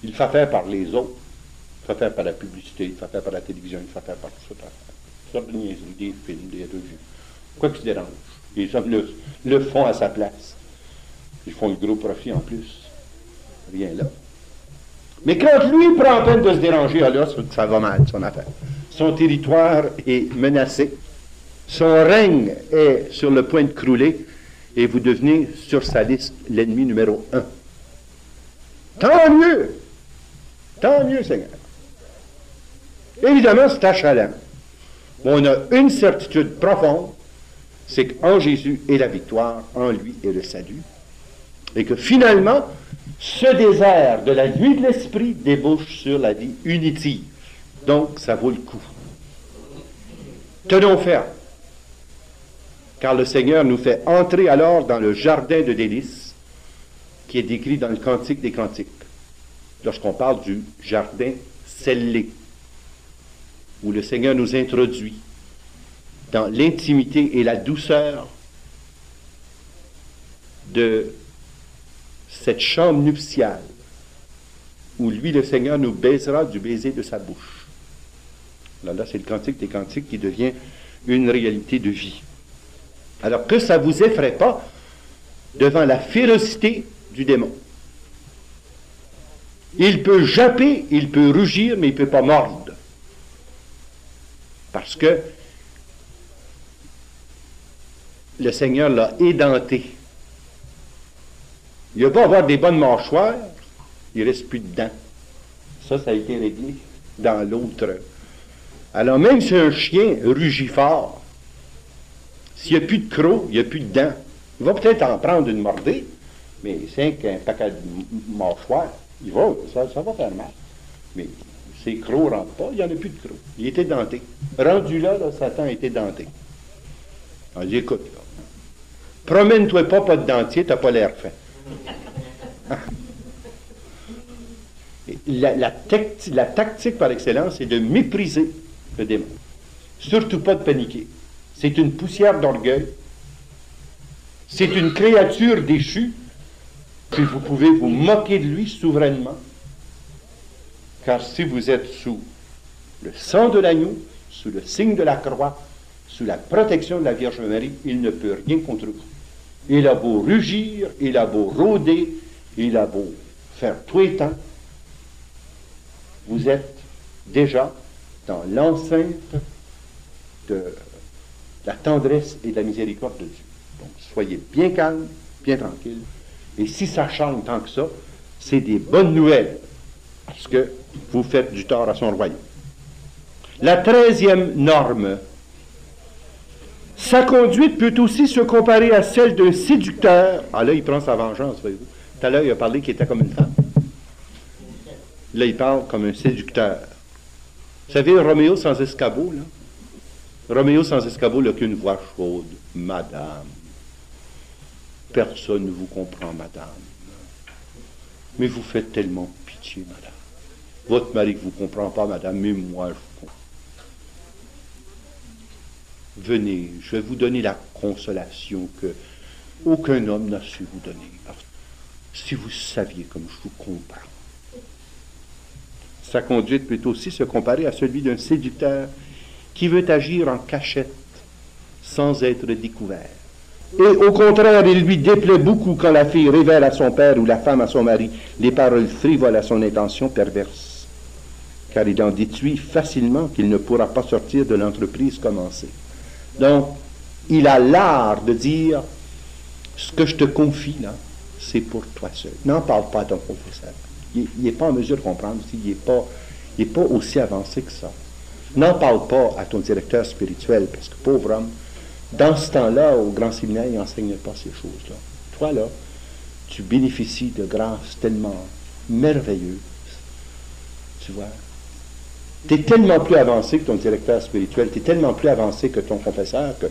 Il le fait faire par les autres, il le fait faire par la publicité, il le fait faire par la télévision, il le fait faire par tout ça. Sorte de niaiseries, des films, des revues. Quoi qu'il se dérange. Les hommes le font à sa place. Ils font le gros profit en plus. Rien là. Mais quand lui prend la peine de se déranger, alors ça va mal, son affaire. Son territoire est menacé. Son règne est sur le point de crouler et vous devenez sur sa liste l'ennemi numéro 1. Tant mieux! Tant mieux, Seigneur. Évidemment, c'est achalant. On a une certitude profonde, c'est qu'en Jésus est la victoire, en lui est le salut. Et que finalement, ce désert de la nuit de l'esprit débouche sur la vie unitive. Donc, ça vaut le coup. Tenons ferme, car le Seigneur nous fait entrer alors dans le jardin de délices qui est décrit dans le Cantique des Cantiques, lorsqu'on parle du jardin scellé, où le Seigneur nous introduit dans l'intimité et la douceur de cette chambre nuptiale, où lui, le Seigneur, nous baisera du baiser de sa bouche. Là, c'est le Cantique des Cantiques qui devient une réalité de vie. Alors que ça ne vous effraie pas devant la férocité du démon. Il peut japper, il peut rugir, mais il ne peut pas mordre. Parce que le Seigneur l'a édenté. Il ne va pas avoir des bonnes mâchoires, il ne reste plus de dents. Ça a été réglé dans l'autre. Alors même si un chien rugit fort, s'il n'y a plus de crocs, il n'y a plus de dents, il va peut-être en prendre une mordée, mais c'est qu'un paquet de mâchoires, ça va faire mal. Mais ces crocs ne rentrent pas, il n'y en a plus de crocs. Il était denté. Rendu là, Satan était denté. On dit, écoute, là, promène-toi pas de dentier, tu n'as pas l'air fin. La tactique par excellence, c'est de mépriser le démon. Surtout pas de paniquer. C'est une poussière d'orgueil. C'est une créature déchue. Puis vous pouvez vous moquer de lui souverainement. Car si vous êtes sous le sang de l'agneau, sous le signe de la croix, sous la protection de la Vierge Marie, il ne peut rien contre vous. Il a beau rugir, il a beau rôder, il a beau faire tout étant, vous êtes déjà dans l'enceinte de la tendresse et de la miséricorde de Dieu. Donc, soyez bien calme, bien tranquille. Et si ça change tant que ça, c'est des bonnes nouvelles, parce que vous faites du tort à son royaume. La 13e norme. Sa conduite peut aussi se comparer à celle d'un séducteur. Ah là, il prend sa vengeance, voyez-vous. Tout à l'heure, il a parlé qu'il était comme une femme. Là, il parle comme un séducteur. Vous savez, Roméo sans escabeau, là? Roméo sans escabeau n'a qu'une voix chaude. Madame. Personne ne vous comprend, madame. Mais vous faites tellement pitié, madame. Votre mari ne vous comprend pas, madame, mais moi, je vous comprends. Venez, je vais vous donner la consolation que aucun homme n'a su vous donner. Alors, si vous saviez comme je vous comprends. Sa conduite peut aussi se comparer à celui d'un séducteur qui veut agir en cachette sans être découvert. Et au contraire, il lui déplaît beaucoup quand la fille révèle à son père ou la femme à son mari les paroles frivoles à son intention perverse, car il en déduit facilement qu'il ne pourra pas sortir de l'entreprise commencée. Donc, il a l'art de dire, ce que je te confie là, c'est pour toi seul. N'en parle pas à ton confesseur. Il n'est pas en mesure de comprendre, il n'est pas aussi avancé que ça. N'en parle pas à ton directeur spirituel, parce que pauvre homme, dans ce temps-là, au grand séminaire, il n'enseigne pas ces choses-là. Toi, là, tu bénéficies de grâces tellement merveilleuses. Tu vois? Tu es tellement plus avancé que ton directeur spirituel, tu es tellement plus avancé que ton confesseur que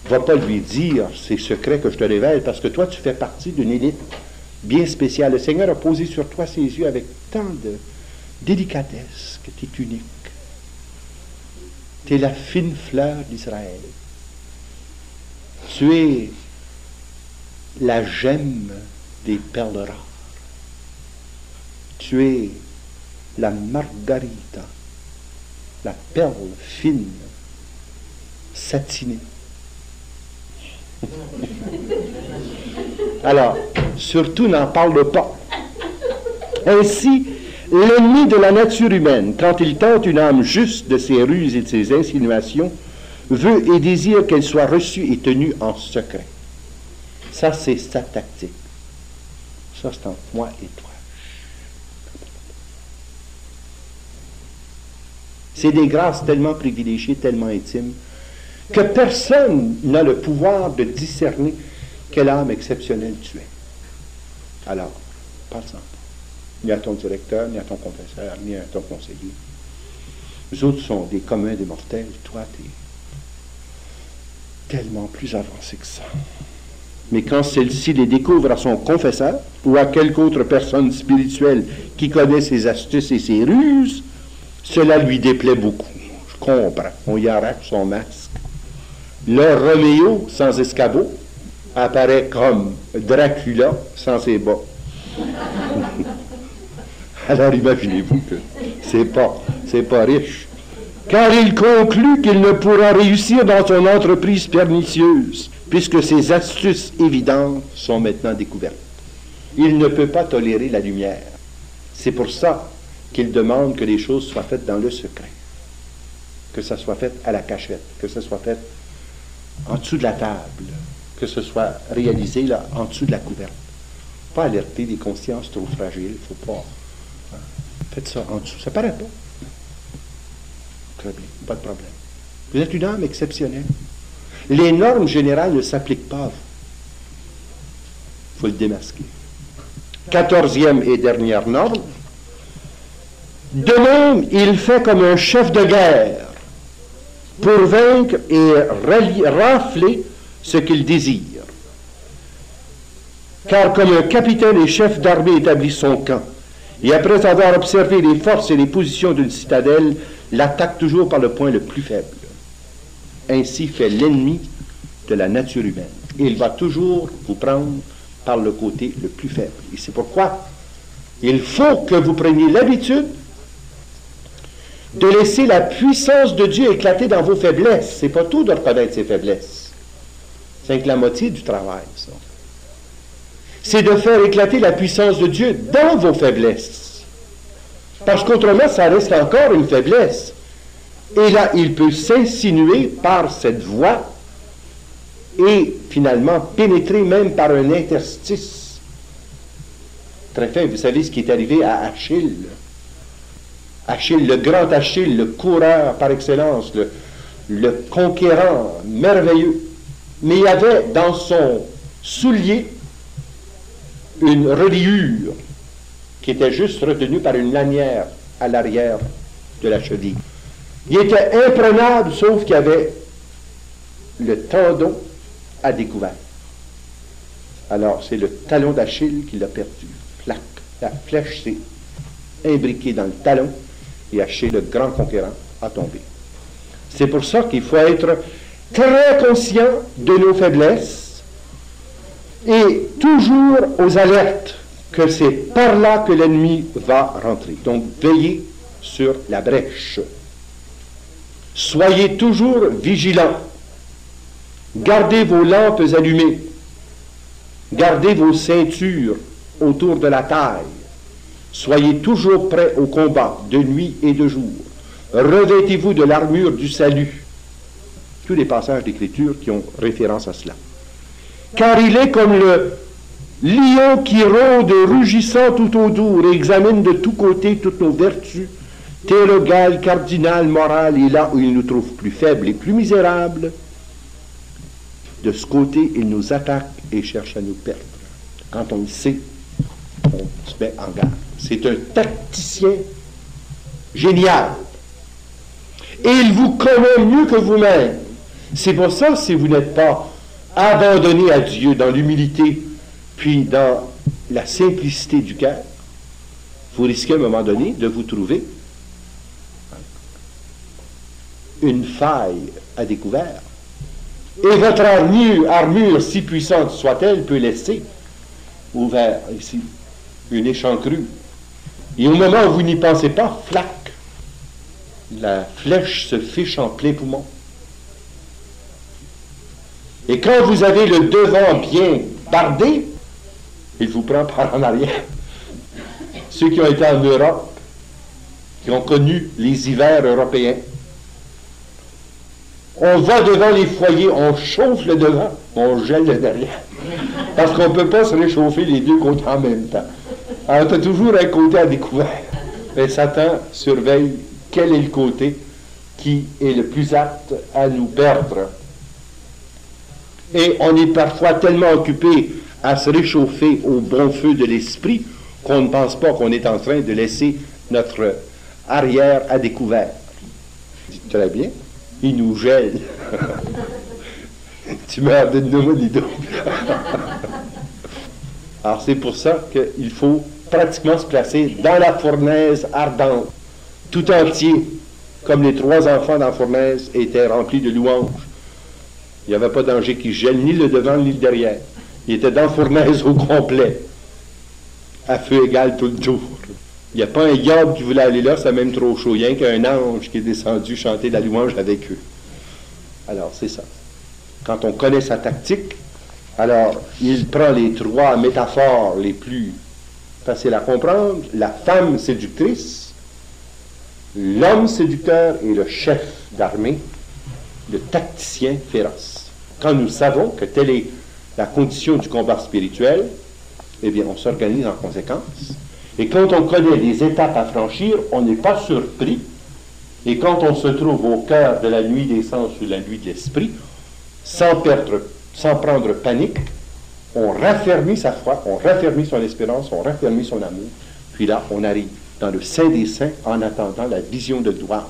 va pas lui dire ces secrets que je te révèle, parce que toi, tu fais partie d'une élite bien spéciale. Le Seigneur a posé sur toi ses yeux avec tant de délicatesse que tu es unique. Tu es la fine fleur d'Israël. Tu es la gemme des perles rares. Tu es la margarita, la perle fine, satinée. Alors, surtout n'en parle pas. Ainsi, l'ennemi de la nature humaine, quand il tente une âme juste de ses ruses et de ses insinuations, veut et désire qu'elle soit reçue et tenue en secret. Ça, c'est sa tactique. Ça, c'est entre moi et toi. C'est des grâces tellement privilégiées, tellement intimes, que personne n'a le pouvoir de discerner quelle âme exceptionnelle tu es. Alors, parle-en. Ni à ton directeur, ni à ton confesseur, ni à ton conseiller. Les autres sont des communs des mortels. Toi, tu es tellement plus avancé que ça. Mais quand celle-ci les découvre à son confesseur ou à quelque autre personne spirituelle qui connaît ses astuces et ses ruses, cela lui déplaît beaucoup. Je comprends. On y arrache son masque. Le Roméo sans escabeau apparaît comme Dracula sans ses bas. Alors imaginez-vous que c'est pas riche. Car il conclut qu'il ne pourra réussir dans son entreprise pernicieuse, puisque ses astuces évidentes sont maintenant découvertes. Il ne peut pas tolérer la lumière. C'est pour ça qu'il demande que les choses soient faites dans le secret, que ça soit fait à la cachette, que ça soit fait en dessous de la table, que ce soit réalisé là, en dessous de la couverte. Pas alerter des consciences trop fragiles, il ne faut pas. Faites ça en dessous, ça paraît pas. Très bien, pas de problème. Vous êtes une âme exceptionnelle. Les normes générales ne s'appliquent pas à vous. Il faut le démasquer. 14e et dernière norme. De même, il fait comme un chef de guerre pour vaincre et rafler ce qu'il désire. Car comme un capitaine et chef d'armée établit son camp, et après avoir observé les forces et les positions d'une citadelle, l'attaque toujours par le point le plus faible. Ainsi fait l'ennemi de la nature humaine. Et il va toujours vous prendre par le côté le plus faible. Et c'est pourquoi il faut que vous preniez l'habitude de laisser la puissance de Dieu éclater dans vos faiblesses. C'est pas tout de reconnaître ses faiblesses. C'est que la moitié du travail, ça. C'est de faire éclater la puissance de Dieu dans vos faiblesses. Parce qu'autrement, ça reste encore une faiblesse. Et là, il peut s'insinuer par cette voie et finalement pénétrer même par un interstice. Très fin, vous savez ce qui est arrivé à Achille. Achille, le grand Achille, le coureur par excellence, le conquérant merveilleux. Mais il y avait dans son soulier une reliure qui était juste retenue par une lanière à l'arrière de la cheville. Il était imprenable, sauf qu'il y avait le tendon à découvert. Alors, c'est le talon d'Achille qui l'a perdu. Clac, la flèche s'est imbriquée dans le talon et chez le grand conquérant a tombé. C'est pour ça qu'il faut être très conscient de nos faiblesses et toujours aux alertes que c'est par là que l'ennemi va rentrer. Donc, veillez sur la brèche. Soyez toujours vigilants. Gardez vos lampes allumées. Gardez vos ceintures autour de la taille. Soyez toujours prêts au combat, de nuit et de jour. Revêtez-vous de l'armure du salut. Tous les passages d'Écriture qui ont référence à cela. Car il est comme le lion qui rôde rugissant tout autour et examine de tous côtés toutes nos vertus, théologales, cardinales, morales, et là où il nous trouve plus faibles et plus misérables, de ce côté, il nous attaque et cherche à nous perdre. Quand on le sait, on se met en garde. C'est un tacticien génial. Et il vous connaît mieux que vous-même. C'est pour ça, si vous n'êtes pas abandonné à Dieu dans l'humilité, puis dans la simplicité du cœur, vous risquez à un moment donné de vous trouver une faille à découvert. Et votre armure, si puissante soit-elle, peut laisser ouvert ici une échancrure. Et au moment où vous n'y pensez pas, flac, la flèche se fiche en plein poumon. Et quand vous avez le devant bien bardé, il vous prend par en arrière. Ceux qui ont été en Europe, qui ont connu les hivers européens, on va devant les foyers, on chauffe le devant, on gèle le derrière. Parce qu'on ne peut pas se réchauffer les deux côtés en même temps. Alors, tu as toujours un côté à découvert. Mais Satan surveille quel est le côté qui est le plus apte à nous perdre. Et on est parfois tellement occupé à se réchauffer au bon feu de l'esprit qu'on ne pense pas qu'on est en train de laisser notre arrière à découvert. Très bien. Il nous gèle. Tu meurs de pneumonie. Alors c'est pour ça qu'il faut pratiquement se placer dans la fournaise ardente, tout entier, comme les 3 enfants dans la fournaise étaient remplis de louanges. Il n'y avait pas danger qui gèle ni le devant ni le derrière. Il était dans la fournaise au complet, à feu égal tout le tour. Il n'y a pas un diable qui voulait aller là, c'est même trop chaud. Il y a qu'un ange qui est descendu chanter la louange avec eux. Alors, c'est ça. Quand on connaît sa tactique, alors, il prend les 3 métaphores les plus faciles à comprendre. La femme séductrice, l'homme séducteur et le chef d'armée, le tacticien féroce. Quand nous savons que telle est la condition du combat spirituel, eh bien, on s'organise en conséquence. Et quand on connaît les étapes à franchir, on n'est pas surpris. Et quand on se trouve au cœur de la nuit des sens ou la nuit de l'esprit, sans prendre panique, on raffermit sa foi, on raffermit son espérance, on raffermit son amour. Puis là, on arrive dans le Saint des Saints en attendant la vision de gloire,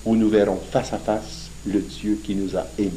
où nous verrons face à face le Dieu qui nous a aimés.